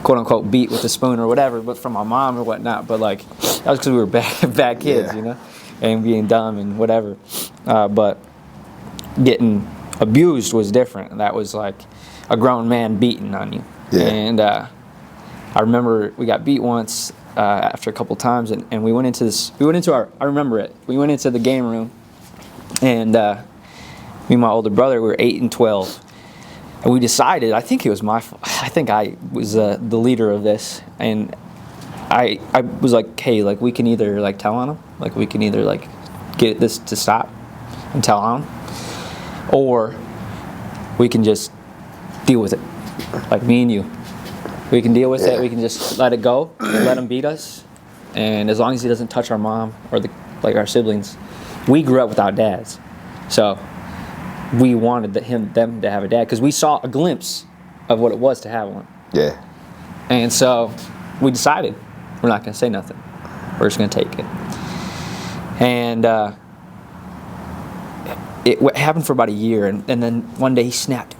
quote unquote beat with a spoon or whatever, but from my mom or whatnot. But like that was because we were bad kids, and being dumb and whatever. But getting abused was different. That was like a grown man beating on you. Yeah. And I remember we got beat once. After a couple times, and we went into I remember it. We went into the game room, and me and my older brother, we were 8 and 12, and we decided, I think it was my fault. I think I was the leader of this, and I was like, hey, like we can either like tell on him, like we can either like get this to stop and tell on him, or we can just deal with it, like me and you. We can deal with it. We can just let it go, let them beat us, and as long as he doesn't touch our mom or our siblings, we grew up without dads, so we wanted them to have a dad because we saw a glimpse of what it was to have one. Yeah. And so we decided we're not going to say nothing. We're just going to take it. And it happened for about a year, and then one day he snapped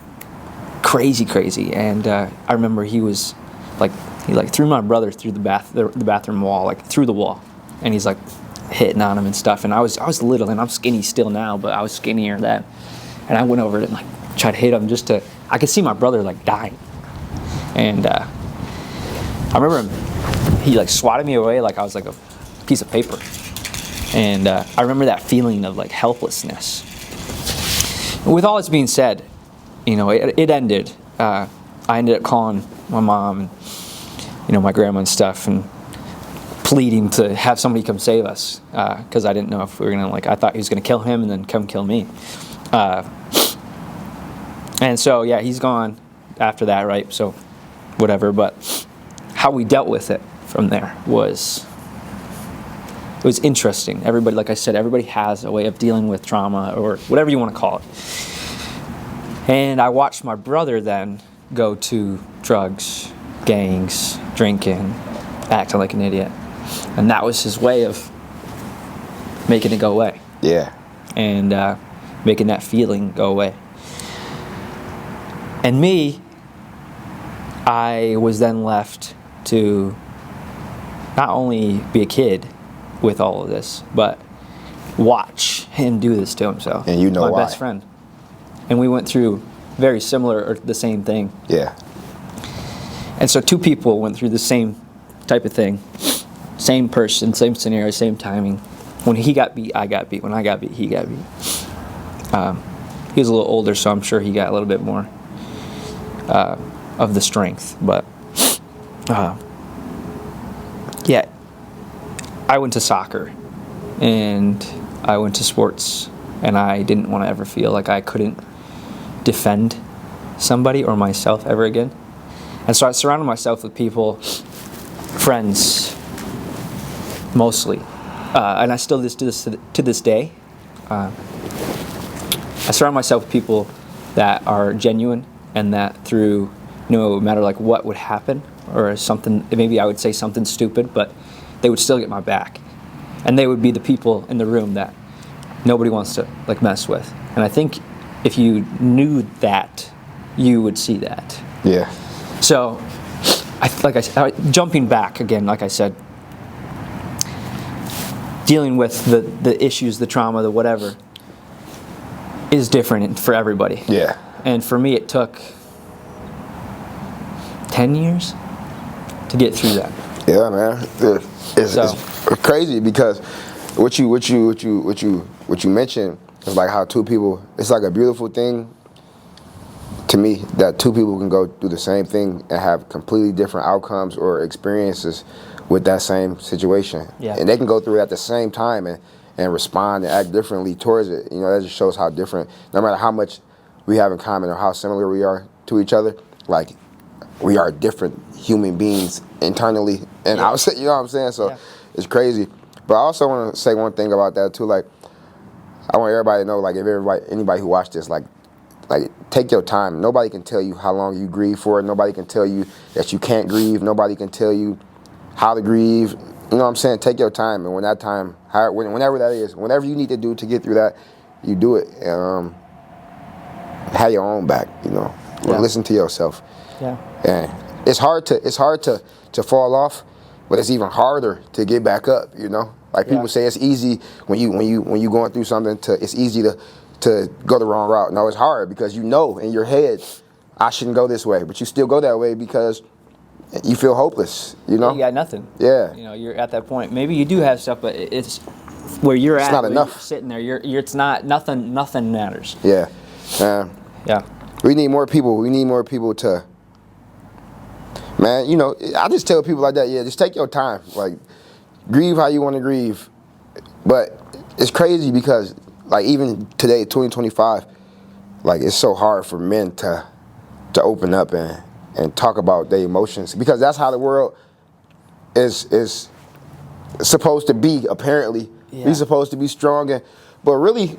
crazy, and I remember he threw my brother through the bathroom wall, like through the wall, and he's like hitting on him and stuff. And I was little, and I'm skinny still now, but I was skinnier then. And I went over and like tried to hit him I could see my brother like dying. And I remember he like swatted me away like I was like a piece of paper. And I remember that feeling of like helplessness. With all this being said, it ended. I ended up calling my mom and my grandma and stuff, and pleading to have somebody come save us, because I didn't know if we were gonna I thought he was gonna kill him and then come kill me. And so yeah, he's gone after that, right? So whatever. But how we dealt with it from there was interesting. Everybody, like I said, everybody has a way of dealing with trauma or whatever you want to call it. And I watched my brother then go to drugs, gangs, drinking, acting like an idiot. And that was his way of making it go away. Yeah. And making that feeling go away. And me, I was then left to not only be a kid with all of this, but watch him do this to himself. And my why. best friend. And we went through very similar or the same thing. Yeah. And so two people went through the same type of thing. Same person, same scenario, same timing. When he got beat, I got beat. When I got beat, he got beat. He was a little older, so I'm sure he got a little bit more of the strength. But yeah, I went to soccer and I went to sports, and I didn't want to ever feel like I couldn't defend somebody or myself ever again. And so I surrounded myself with people, friends, mostly, and I still do this to this day. I surround myself with people that are genuine, and that through no matter like what would happen or something, maybe I would say something stupid, but they would still get my back, and they would be the people in the room that nobody wants to like mess with. And I think if you knew that, you would see that. Yeah. So, jumping back again, like I said, dealing with the issues, the trauma, the whatever, is different for everybody. Yeah. And for me, it took 10 years to get through that. Yeah, man. It's crazy because what you mentioned is like how two people. It's like a beautiful thing to me that two people can go through the same thing and have completely different outcomes or experiences with that same situation. Yeah. And they can go through it at the same time and respond and act differently towards it. That just shows how different, no matter how much we have in common or how similar we are to each other, like we are different human beings internally and outside, you know what I'm saying? So it's crazy. But I also want to say one thing about that too, like I want everybody to know, like if anybody who watched this, like take your time. Nobody can tell you how long you grieve for. Nobody can tell you that you can't grieve. Nobody can tell you how to grieve. You know what I'm saying? Take your time, and when that time, whenever that is, whenever you need to do to get through that, you do it. Have your own back. Listen to yourself. Yeah. And it's hard to fall off, but it's even harder to get back up. Like people say, it's easy when you going through something. It's easy to go the wrong route. No, it's hard because in your head, I shouldn't go this way, but you still go that way because you feel hopeless. You got nothing. Yeah. You're at that point. Maybe you do have stuff, but it's where you're at. It's not enough. You're sitting there. It's not nothing. Nothing matters. Yeah. Yeah. We need more people. We need more people to. Man, I just tell people like that. Yeah, just take your time. Like, grieve how you want to grieve. But it's crazy because, like, even today, 2025, like, it's so hard for men to open up and talk about their emotions because that's how the world is supposed to be, apparently. Yeah. We're supposed to be strong. But really,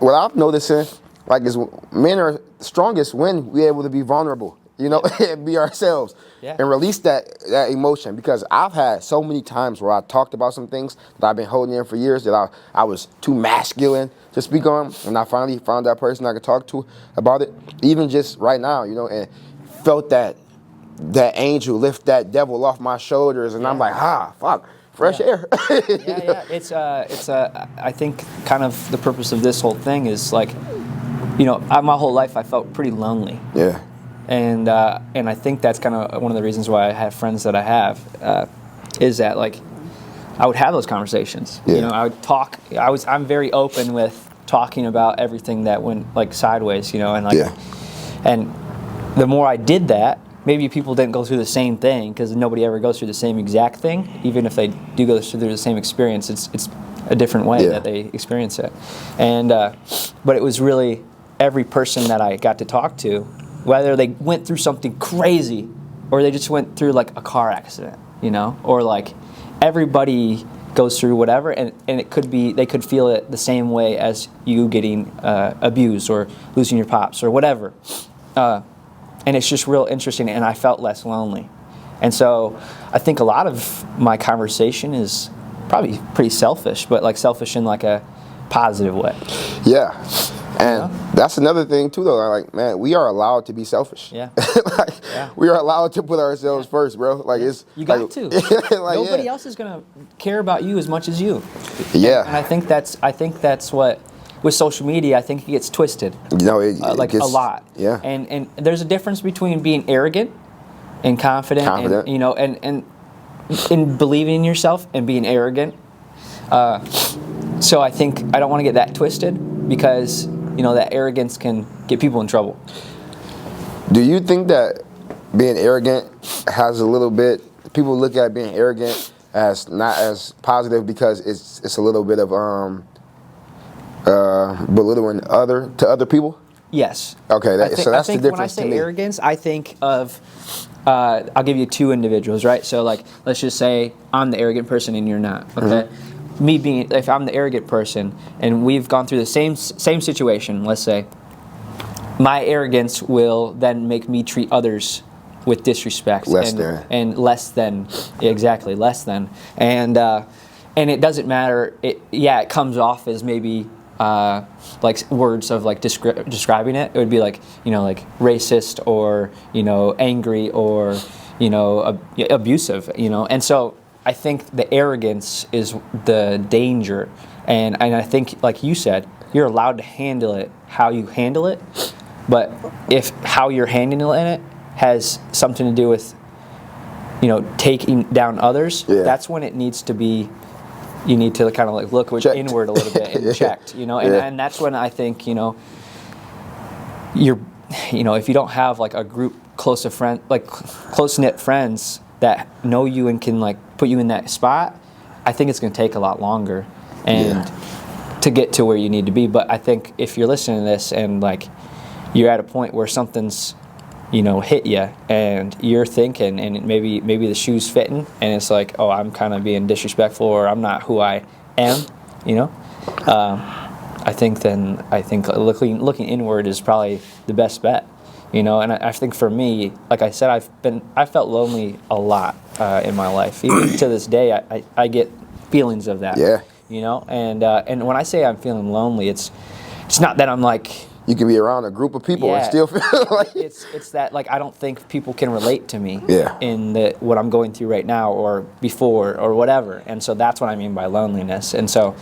what I'm noticing, like, is men are strongest when we're able to be vulnerable, you know, and be ourselves and release that emotion. Because I've had so many times where I talked about some things that I've been holding in for years that I was too masculine to speak on, and I finally found that person I could talk to about it, even just right now, you know, and felt that angel lift that devil off my shoulders, and I'm like, fuck. Fresh air. It's I think kind of the purpose of this whole thing is like, you know, my whole life I felt pretty lonely. Yeah. And I think that's kind of one of the reasons why I have friends that I have, is that like, I would have those conversations. Yeah. You know, I would talk. I'm very open with talking about everything that went like sideways. You know, and like, and the more I did that, maybe people didn't go through the same thing because nobody ever goes through the same exact thing. Even if they do go through the same experience, it's a different way that they experience it. And but it was really every person that I got to talk to, whether they went through something crazy or they just went through like a car accident, you know, or like everybody goes through whatever, and it could be they could feel it the same way as you getting abused or losing your pops or whatever. And it's just real interesting, and I felt less lonely. And so I think a lot of my conversation is probably pretty selfish, but like selfish in like a positive way. Yeah. And that's another thing too, though. Like, man, we are allowed to be selfish. Yeah. We are allowed to put ourselves first, bro. Like, it's you got like, to. like, Nobody else is gonna care about you as much as you. Yeah. And I think that's what with social media. I think it gets twisted. You know, like gets, a lot. Yeah. And there's a difference between being arrogant and confident. And, you know, and in believing in yourself and being arrogant. So I think I don't want to get that twisted because, you know, that arrogance can get people in trouble. Do you think that being arrogant has a little bit, people look at being arrogant as not as positive because it's a little bit of belittling to other people? Yes. Okay, so that's the difference. When I say arrogance, I think of I'll give you two individuals, right? So like, let's just say I'm the arrogant person and you're not. Okay. Mm-hmm. If I'm the arrogant person and we've gone through the same situation, let's say, my arrogance will then make me treat others with disrespect and less than, exactly, less than, and it doesn't matter. It comes off as maybe like words of like describing it. It would be like, you know, like racist or, you know, angry or, you know, abusive, you know, and so I think the arrogance is the danger, and I think, like you said, you're allowed to handle it how you handle it, but if how you're handling it has something to do with, you know, taking down others, that's when it needs to be, you need to kind of like look inward a little bit and checked, you know, and that's when I think, you know, if you don't have like a group close-knit friends that know you and can like put you in that spot, I think it's going to take a lot longer and to get to where you need to be. But I think if you're listening to this and like you're at a point where something's, you know, hit you and you're thinking and maybe the shoe's fitting and it's like, oh, I'm kind of being disrespectful or I'm not who I am, you know, I think looking inward is probably the best bet. You know, and I think for me, like I said, I felt lonely a lot in my life. Even to this day, I get feelings of that. Yeah. You know, and when I say I'm feeling lonely, it's not that I'm like, you can be around a group of people and still feel like it's that like I don't think people can relate to me in what I'm going through right now or before or whatever, and so that's what I mean by loneliness. And so.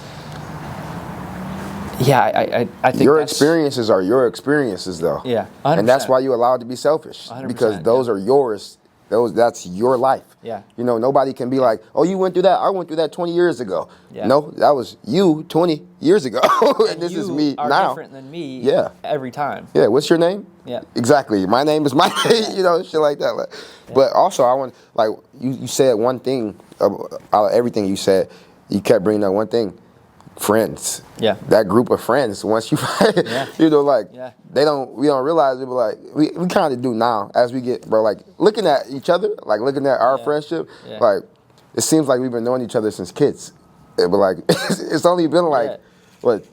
Yeah, I think your experiences are your experiences, though. Yeah, 100%. And that's why you're allowed to be selfish, because those are yours. That's your life. Yeah. You know, nobody can be like, oh, you went through that. I went through that 20 years ago. Yeah. No, that was you 20 years ago, and this is me are now. Different than me. Yeah. Every time. Yeah. What's your name? Yeah. Exactly. My name is my name. You know, shit like that. Like, but also, I want you said one thing. Out of everything you said, you kept bringing up one thing. Friends. Yeah. That group of friends, once you you know, like we don't realize it, but like we kind of do now as we get, bro, like looking at each other, like looking at our friendship, like it seems like we've been knowing each other since kids. But like, it's only been like, what?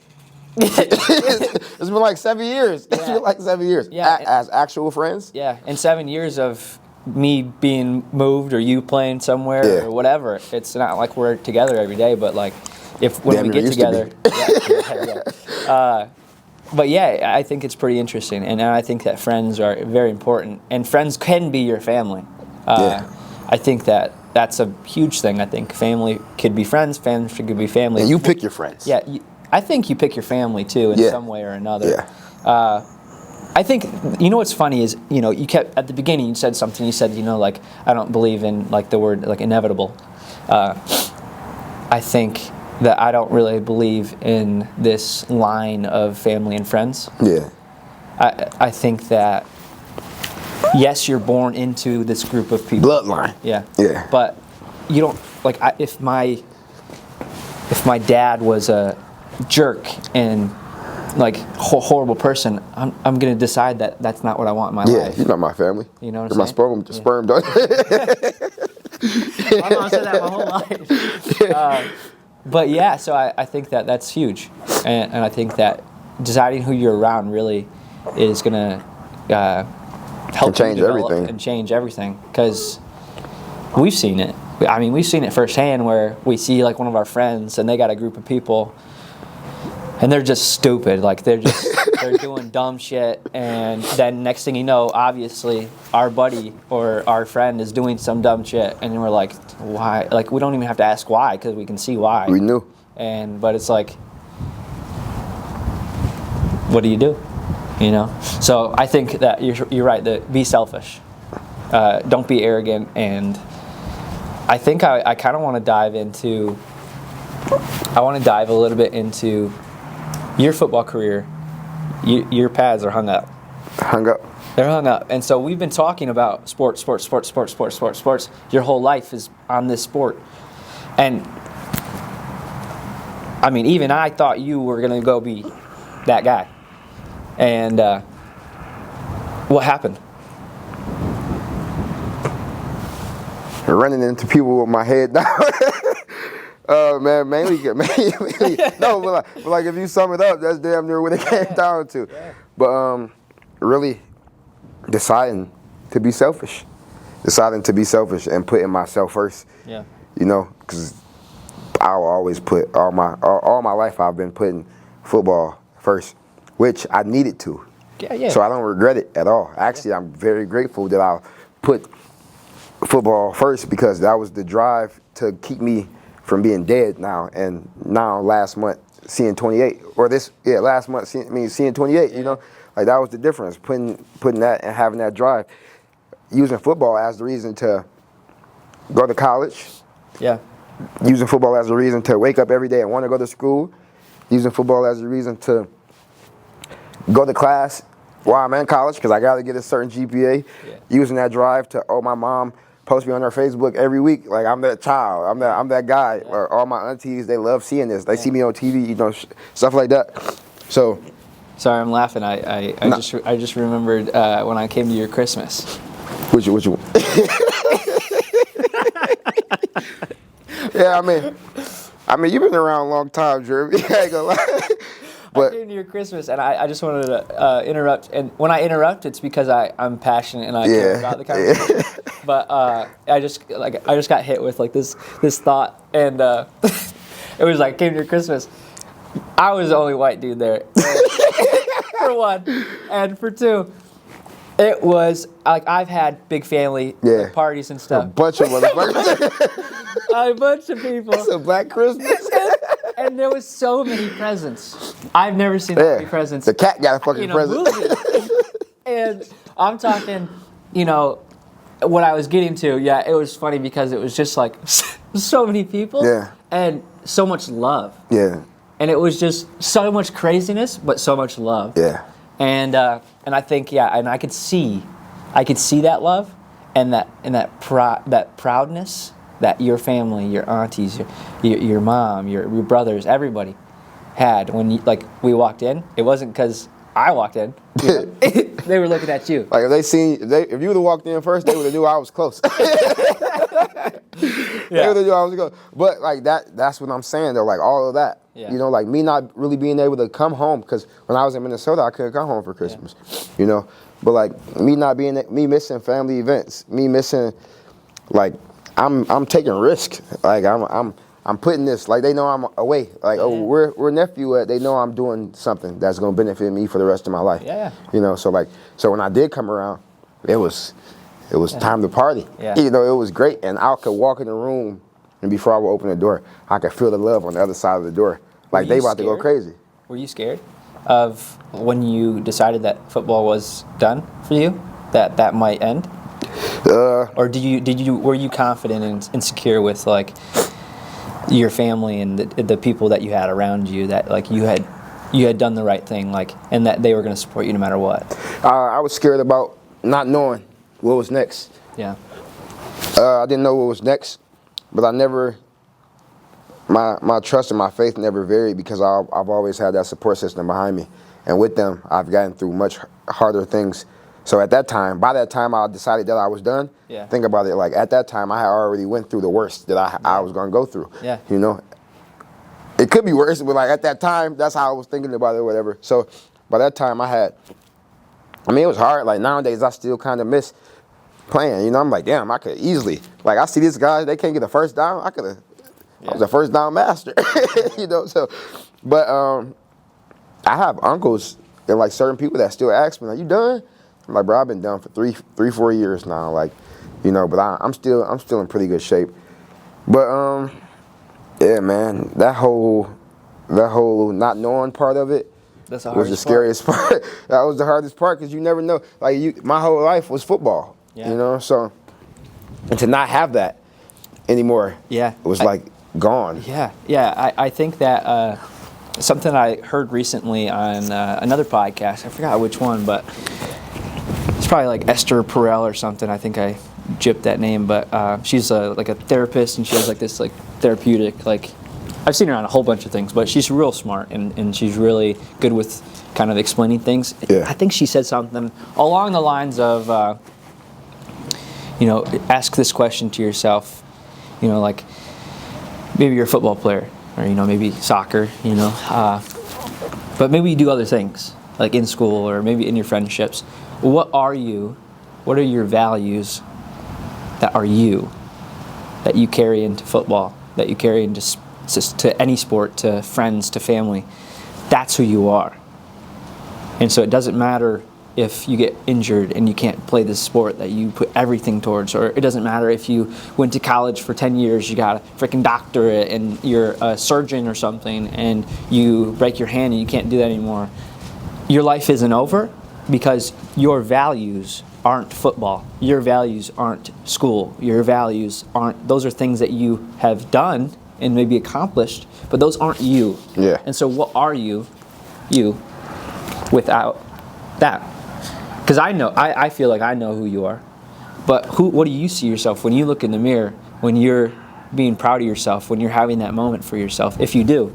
It's been like 7 years. It's been like 7 years. Yeah. As actual friends. Yeah, and 7 years of me being moved or you playing somewhere or whatever. It's not like we're together every day, but like when we get together. But yeah, I think it's pretty interesting, and I think that friends are very important, and friends can be your family. I think that's a huge thing. I think family could be friends, friends could be family. And you pick your friends. Yeah, I think you pick your family too in some way or another. Yeah. I think, you know what's funny is, you kept, at the beginning you said something, you said, like, I don't believe in, like, the word, like, inevitable. I think that I don't really believe in this line of family and friends. Yeah. I think that, yes, you're born into this group of people. Bloodline. Yeah. Yeah. But you don't, like, if my dad was a jerk and like horrible person, I'm gonna decide that that's not what I want in my life. Yeah, you're not my family. You know what I'm you're saying? My sperm donor. My mom said that my whole life. But yeah, so I think that that's huge, and I think that deciding who you're around really is gonna help change you develop everything. and change everything, because we've seen it. I mean, we've seen it firsthand where we see like one of our friends and they got a group of people. And they're just stupid, like they're doing dumb shit, and then next thing you know, obviously our buddy or our friend is doing some dumb shit, and we're like, why? Like we don't even have to ask why, because we can see why. We knew. But it's like, what do you do? So I think that you're right. That be selfish, don't be arrogant, and I think I kind of want to dive into. I want to dive a little bit into your football career. Your pads are hung up. Hung up. They're hung up. And so we've been talking about sports. Your whole life is on this sport. And, I mean, even I thought you were going to go be that guy. And what happened? Running into people with my head down. Man, mainly, no, but like if you sum it up, that's damn near what it came down to. Yeah. But really deciding to be selfish and putting myself first. Yeah. Because I'll always put all my life I've been putting football first, which I needed to. Yeah. So I don't regret it at all. Actually, I'm very grateful that I put football first, because that was the drive to keep me from being dead now. And now last month seeing 28, or last month seeing 28, like that was the difference, putting that and having that drive, using football as the reason to go to college. Yeah. Using football as a reason to wake up every day and want to go to school. Using football as a reason to go to class while I'm in college, because I got to get a certain GPA. Yeah. Using that drive to, my mom post me on her Facebook every week, like I'm that child, I'm that guy. Yeah. Or all my aunties, they love seeing this. They see me on TV, stuff like that. So, sorry, I'm laughing. I just remembered when I came to your Christmas. Which one? Yeah, I mean, you've been around a long time, Jeremy. I ain't gonna lie. I came to your Christmas, and I just wanted to interrupt. And when I interrupt, it's because I'm passionate and I care about the conversation. But I just got hit with like this thought, and it was like, came to your Christmas. I was the only white dude there, for one, and for two, it was like I've had big family parties and stuff. A bunch of motherfuckers. A bunch of people. It's a Black Christmas. And there was so many presents. I've never seen that many presents. The cat got a fucking present. And I'm talking, what I was getting to, it was funny because it was just like so many people and so much love. Yeah. And it was just so much craziness, but so much love. Yeah. And I think, and I could see that love and that proudness that your family, your aunties, your mom, your brothers, everybody had when we walked in. It wasn't because I walked in. They were looking at you. Like if you would have walked in first, they would have knew I was close. They knew I was going. But like that's what I'm saying though. Like all of that. Yeah. You know, like me not really being able to come home because when I was in Minnesota, I couldn't come home for Christmas. Yeah. You know, but like me missing family events, me missing, like I'm taking risk. Like I'm putting this, like they know I'm away. Like, oh, we're nephew at, they know I'm doing something that's gonna benefit me for the rest of my life. Yeah. You know, so when I did come around, it was time to party. Yeah. You know, it was great. And I could walk in the room and before I would open the door, I could feel the love on the other side of the door. Like they about to go crazy. Were you scared of when you decided that football was done for you? That might end? Or were you confident and insecure with like your family and the people that you had around you, that like you had done the right thing, like, and that they were going to support you no matter what? I was scared about not knowing what was next. Yeah. I didn't know what was next, but I never, my trust and my faith never varied because I've always had that support system behind me, and with them I've gotten through much harder things. So by that time I decided that I was done. Yeah. Think about it, like at that time I had already went through the worst that I was gonna go through. Yeah. You know, it could be worse, but like at that time, that's how I was thinking about it or whatever. So by that time it was hard. Like nowadays I still kind of miss playing. You know, I'm like, damn, I could easily, like I see these guys, they can't get a first down. I was a first down master. You know, so, but I have uncles and like certain people that still ask me, "Are you done?" I'm like, bro, I've been done for 3-4 years now, like, you know, but I'm still in pretty good shape. But yeah, man, that whole not knowing part of it was the scariest part. That was the hardest part because you never know. Like my whole life was football, you know, so and to not have that anymore, was like gone. Yeah. I think that something I heard recently on another podcast, I forgot which one, but it's probably like Esther Perel or something. I think I gypped that name, but she's like a therapist, and she has like this like therapeutic, like, I've seen her on a whole bunch of things, but she's real smart and she's really good with kind of explaining things. Yeah. I think she said something along the lines of, you know, ask this question to yourself, you know, like maybe you're a football player or, you know, maybe soccer, you know, but maybe you do other things like in school or maybe in your friendships. What are your values that are you, that you carry into football, that you carry into to any sport, to friends, to family? That's who you are. And so it doesn't matter if you get injured and you can't play this sport that you put everything towards, or it doesn't matter if you went to college for 10 years, you got a freaking doctorate and you're a surgeon or something and you break your hand and you can't do that anymore. Your life isn't over because your values aren't football. Your values aren't school. Your values aren't, those are things that you have done and maybe accomplished, but those aren't you. Yeah. And so what are you without that? Because I feel like I know who you are, but what do you see yourself when you look in the mirror, when you're being proud of yourself, when you're having that moment for yourself? If you do,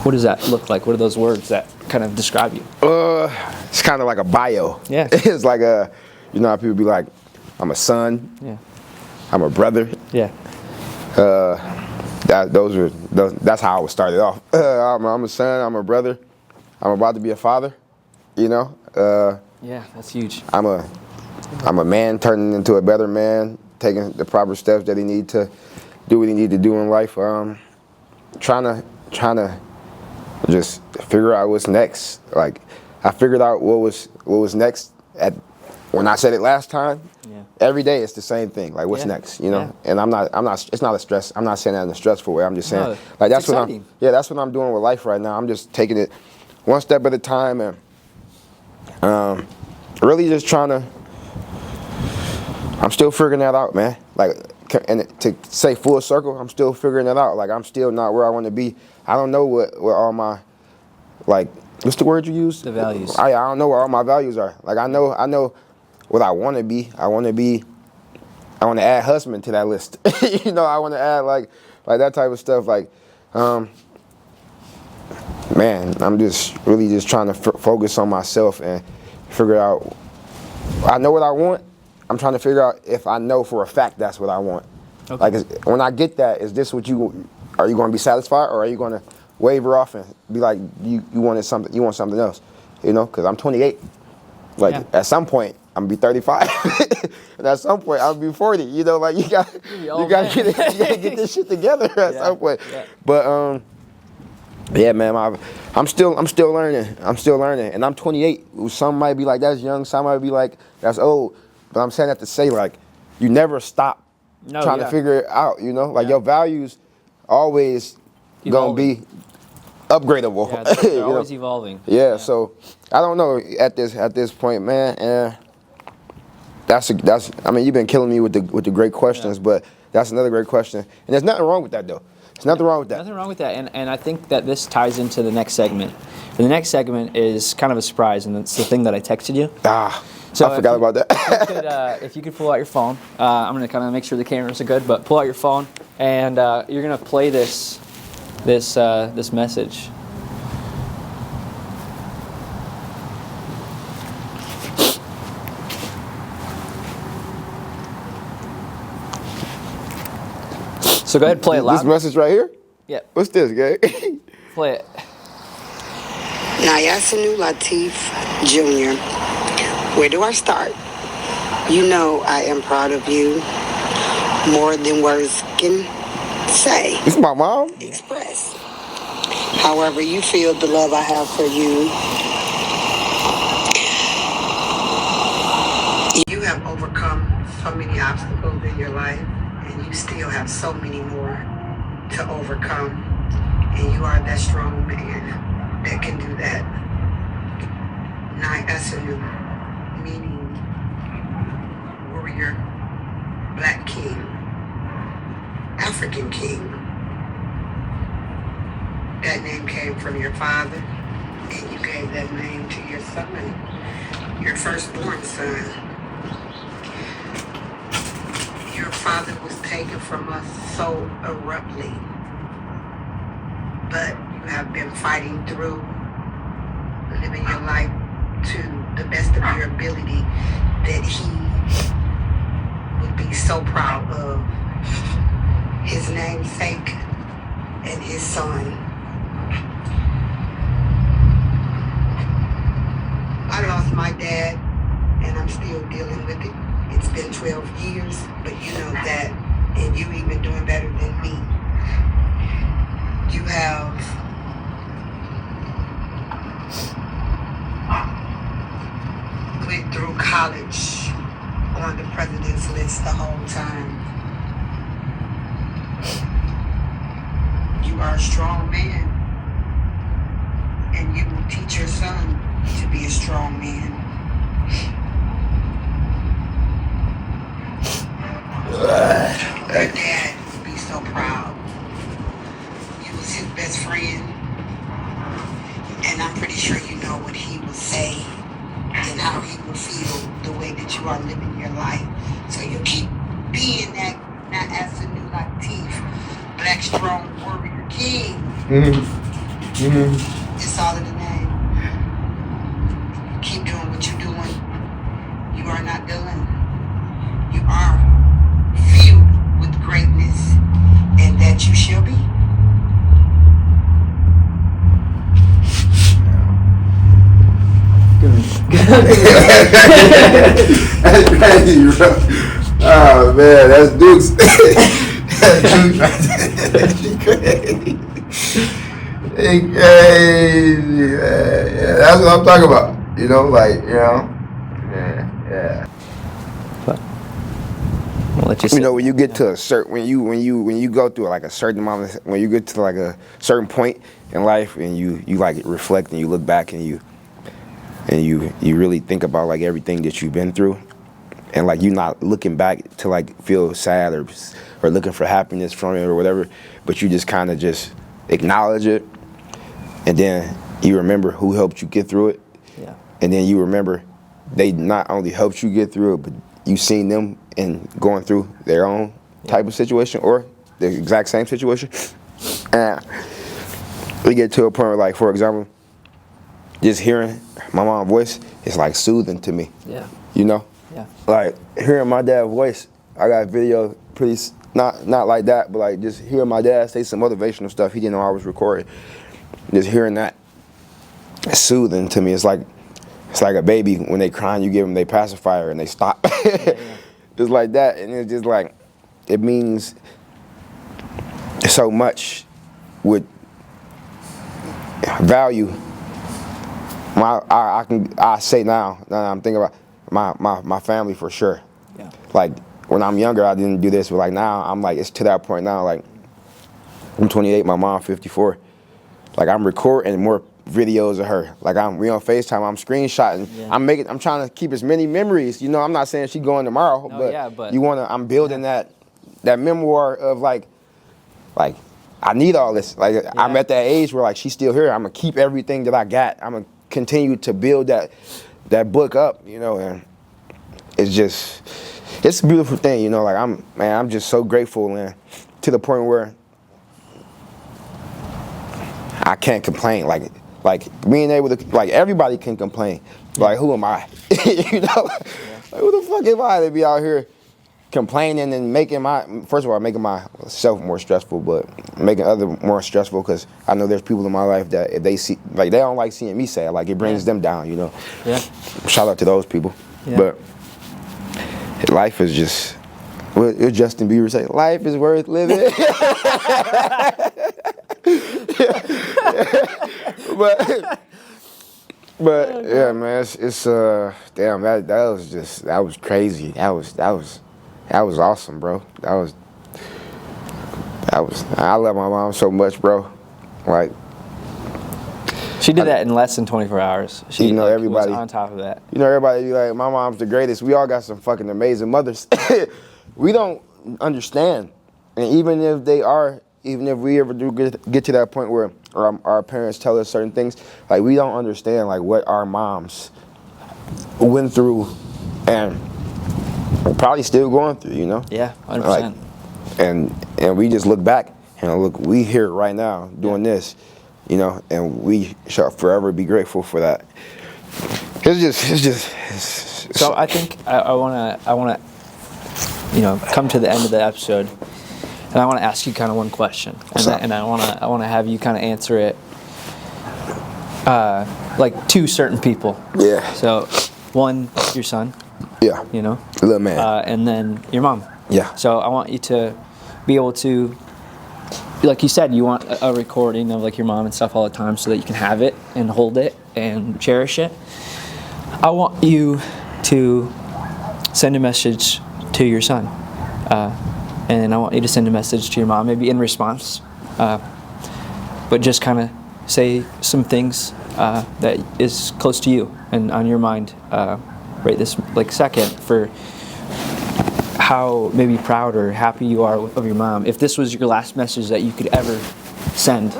what does that look like? What are those words that kind of describe you? It's kind of like a bio. Yeah. It's like you know how people be like, I'm a son. Yeah. I'm a brother. Yeah. That's how I would start it off. I'm a son. I'm a brother. I'm about to be a father. You know. Yeah, that's huge. I'm a man turning into a better man, taking the proper steps that he need to do what he need to do in life. Trying to just figure out what's next. Like I figured out what was next when I said it last time. Yeah. Every day it's the same thing. Like what's next, you know? Yeah. And I'm not. It's not a stress. I'm not saying that in a stressful way. I'm just saying like that's what exciting. That's what I'm doing with life right now. I'm just taking it one step at a time and really just trying to. I'm still figuring that out, man. Like, and to say full circle, I'm still figuring that out. Like I'm still not where I want to be. I don't know what all my, like, what's the word you use? The values. I don't know where all my values are. Like I know what I want to be. I want to add husband to that list. You know, I want to add like that type of stuff. Like, man, I'm just really just trying to focus on myself and figure out. I know what I want. I'm trying to figure out if I know for a fact that's what I want. Okay. Like, when I get that, is this what are you going to be satisfied, or are you going to waver off and be like, you want something else, you know? Because I'm 28. Like, at some point, I'm gonna be 35, and at some point, I'll be 40. You know, like you got to get this shit together at some point. Yeah. But yeah, man, I'm still learning. And I'm 28. Some might be like that's young. Some might be like that's old. But I'm saying that to say like, you never stop trying to figure it out. You know, like your values always gonna be upgradable. Yeah, they're always evolving. Yeah, so I don't know at this point, man. I mean, you've been killing me with the great questions, but that's another great question. And there's nothing wrong with that, though. There's nothing wrong with that. Nothing wrong with that, and I think that this ties into the next segment. And the next segment is kind of a surprise, and it's the thing that I texted you. So I forgot about that. If you could pull out your phone, I'm gonna kind of make sure the cameras are good, but pull out your phone, and you're gonna play this message. So go ahead and play it loud. This message right here? Yeah. What's this, guy? Play it. Nyassinu Latif Jr. Where do I start? You know I am proud of you more than words can say. This is my mom? Express. However you feel the love I have for you. You have overcome so many obstacles in your life, and you still have so many more to overcome. And you are that strong man that can do that. Nyassinu, meaning warrior, black king, African king. That name came from your father, and you gave that name to your son, your firstborn son. Your father was taken from us so abruptly, but you have been fighting through, living your life to the best of your ability, that he would be so proud of his namesake and his son. I lost my dad, and I'm still dealing with it. It's been 12 years, but you know that, and you even doing better than me. You have went through college on the president's list the whole time. You are a strong man, and you will teach your son to be a strong man. Your dad would be so proud. You was his best friend, and I'm pretty sure you know what he would say and how he would feel the way that you are living your life. So you keep being that Nyassinu Latif, black strong warrior king. It's all in the name. Keep doing what you're doing. You are not done. You are filled with greatness, and that you shall be. That's crazy, bro. Oh man, that's Duke's. That's Duke's right there. Crazy. Crazy, man. Yeah, that's what I'm talking about. You know, like, you know. Yeah. I'll let you know, when you get to a certain, when you go through like a certain amount of, when you get to like a certain point in life, and you like reflect and you look back and you really think about like everything that you've been through, and like you're not looking back to like feel sad or looking for happiness from it or whatever, but you just kind of just acknowledge it, and then you remember who helped you get through it, and then you remember they not only helped you get through it, but you seen them and going through their own type of situation or the exact same situation, and we get to a point where, like, for example, just hearing my mom's voice is like soothing to me. Yeah. You know? Yeah. Like hearing my dad's voice, I got a video not like that, but like just hearing my dad say some motivational stuff he didn't know I was recording. Just hearing that, it's soothing to me. It's like a baby when they crying, you give them their pacifier and they stop. Just like that, and it's just like it means so much with value. I say now I'm thinking about my family for sure. Yeah. Like when I'm younger, I didn't do this, but like now I'm like it's to that point now. Like I'm 28, my mom 54. Like I'm recording more videos of her. Like we on FaceTime, I'm screenshotting. Yeah. I'm trying to keep as many memories. You know, I'm not saying she going tomorrow, but I'm building that memoir of like I need all this. Like I'm at that age where like she's still here. I'm gonna keep everything that I got. I'm gonna continue to build that book up, you know, and it's a beautiful thing, you know, like I'm just so grateful, man, to the point where I can't complain. Like being able to, like everybody can complain. Like who am I? You know, like, who the fuck am I to be out here complaining and making myself more stressful, but making others more stressful, because I know there's people in my life that if they see, like they don't like seeing me sad, like it brings them down, you know. Yeah. Shout out to those people. Yeah. But life is just, what Justin Bieber say, life is worth living. But yeah, man, it's damn, that was crazy. That was awesome, bro. I love my mom so much, bro. Like she did that in less than 24 hours. She, you know, like, everybody was on top of that. You know, everybody be like, my mom's the greatest. We all got some fucking amazing mothers. We don't understand, and even if we ever do get to that point where our parents tell us certain things, like we don't understand like what our moms went through and we're probably still going through, you know? Yeah, 100%. Like, and we just look back and look, we here right now doing this, you know, and we shall forever be grateful for that. So I think I wanna, you know, come to the end of the episode, and I want to ask you kind of one question, and I want to have you kind of answer it, like to certain people. Yeah. So, one, your son. Yeah. You know. Little man. And then your mom. Yeah. So I want you to be able to, like you said, you want a recording of like your mom and stuff all the time, so that you can have it and hold it and cherish it. I want you to send a message to your son. And I want you to send a message to your mom, maybe in response, but just kind of say some things that is close to you and on your mind right this like second, for how maybe proud or happy you are of your mom. If this was your last message that you could ever send,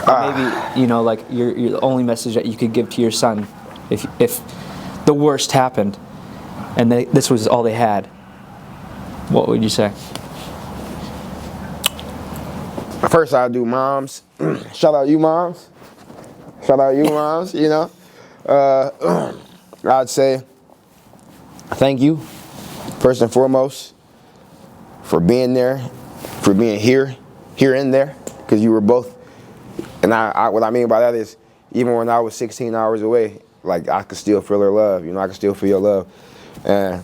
or maybe, you know, like your the only message that you could give to your son, if the worst happened and this was all they had, what would you say? First, I'll do moms. Shout out you moms. You know. I'd say thank you, first and foremost, for being there, for being here and there, because you were both. And I what I mean by that is, even when I was 16 hours away, like I could still feel her love. You know, I could still feel your love. And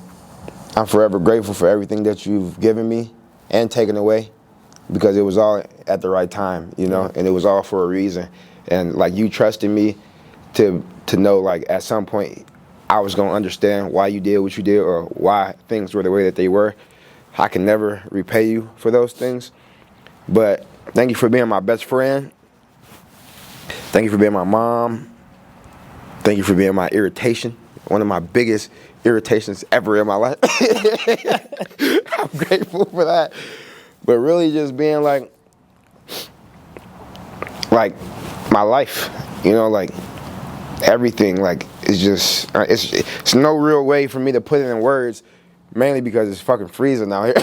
I'm forever grateful for everything that you've given me and taken away, because it was all at the right time, you know, and it was all for a reason. And like you trusted me to know, like at some point I was gonna understand why you did what you did, or why things were the way that they were. I can never repay you for those things, but thank you for being my best friend. Thank you for being my mom. Thank you for being my irritation. One of my biggest irritations ever in my life. I'm grateful for that. But really just being like my life, you know, like everything, like it's just, it's no real way for me to put it in words, mainly because it's fucking freezing out here.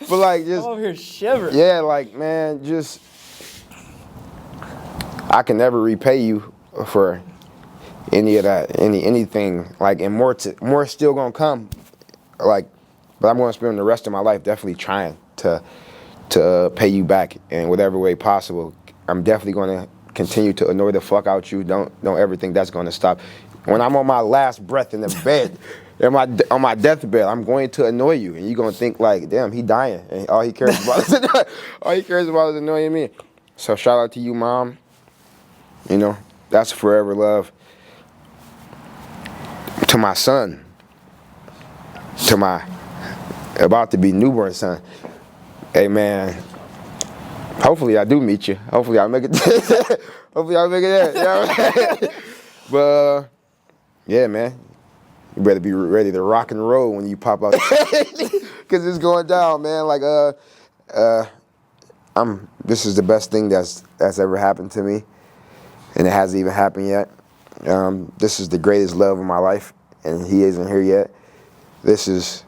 But like just, I'm over here shivering. Yeah, like man, just, I can never repay you for any of that, anything like, and more still gonna come, like, but I'm gonna spend the rest of my life definitely trying to pay you back in whatever way possible. I'm definitely gonna continue to annoy the fuck out you. Don't ever think that's gonna stop. When I'm on my last breath in the bed, on my deathbed, I'm going to annoy you, and you're gonna think like, damn, he dying, and all he cares about is annoying me. So shout out to you, Mom. You know, that's forever love. To my son, to my about to be newborn son. Hey man, hopefully I do meet you. Hopefully I'll make it. Hopefully I'll make it there. You know what I'm saying? But yeah, man, you better be ready to rock and roll when you pop out, because it's going down, man. Like this is the best thing that's ever happened to me, and it hasn't even happened yet. This is the greatest love of my life, and he isn't here yet. This is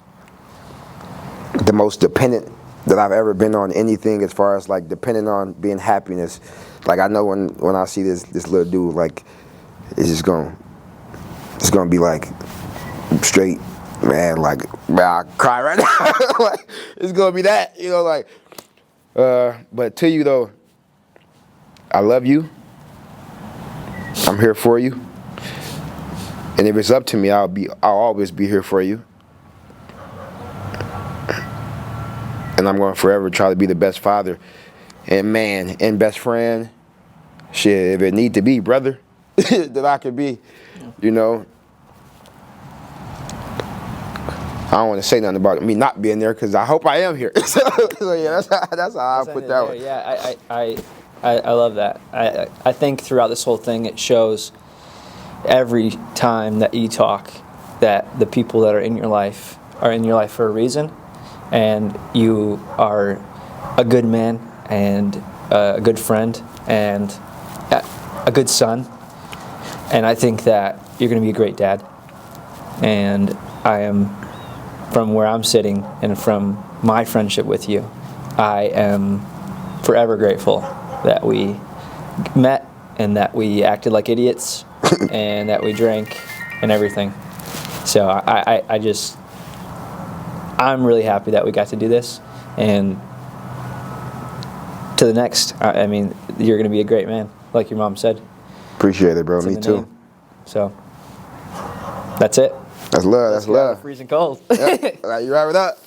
the most dependent that I've ever been on anything, as far as like depending on being happiness. Like I know when I see this little dude, like it's gonna be like straight, man. Like man, I cry right now. Like it's gonna be that, you know. Like, but to you though, I love you. I'm here for you, and if it's up to me, I'll always be here for you. And I'm going to forever try to be the best father and man and best friend, shit, if it need to be, brother, that I could be, you know. I don't want to say nothing about me not being there, because I hope I am here. So yeah, that's how I put that one. Yeah, I love that. I think throughout this whole thing, it shows every time that you talk that the people that are in your life for a reason. And you are a good man and a good friend and a good son. And I think that you're going to be a great dad. And I am, from where I'm sitting and from my friendship with you, I am forever grateful that we met and that we acted like idiots and that we drank and everything. So I'm really happy that we got to do this, and to the next. I mean, you're going to be a great man, like your mom said. Appreciate it, bro. Me too. Name. So that's it. That's love. That's love. Freezing cold. Yep. All right, you wrap it up.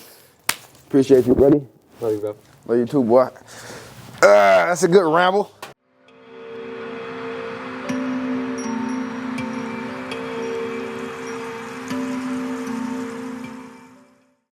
Appreciate you, buddy. Love you, bro. Love you too, boy. That's a good ramble.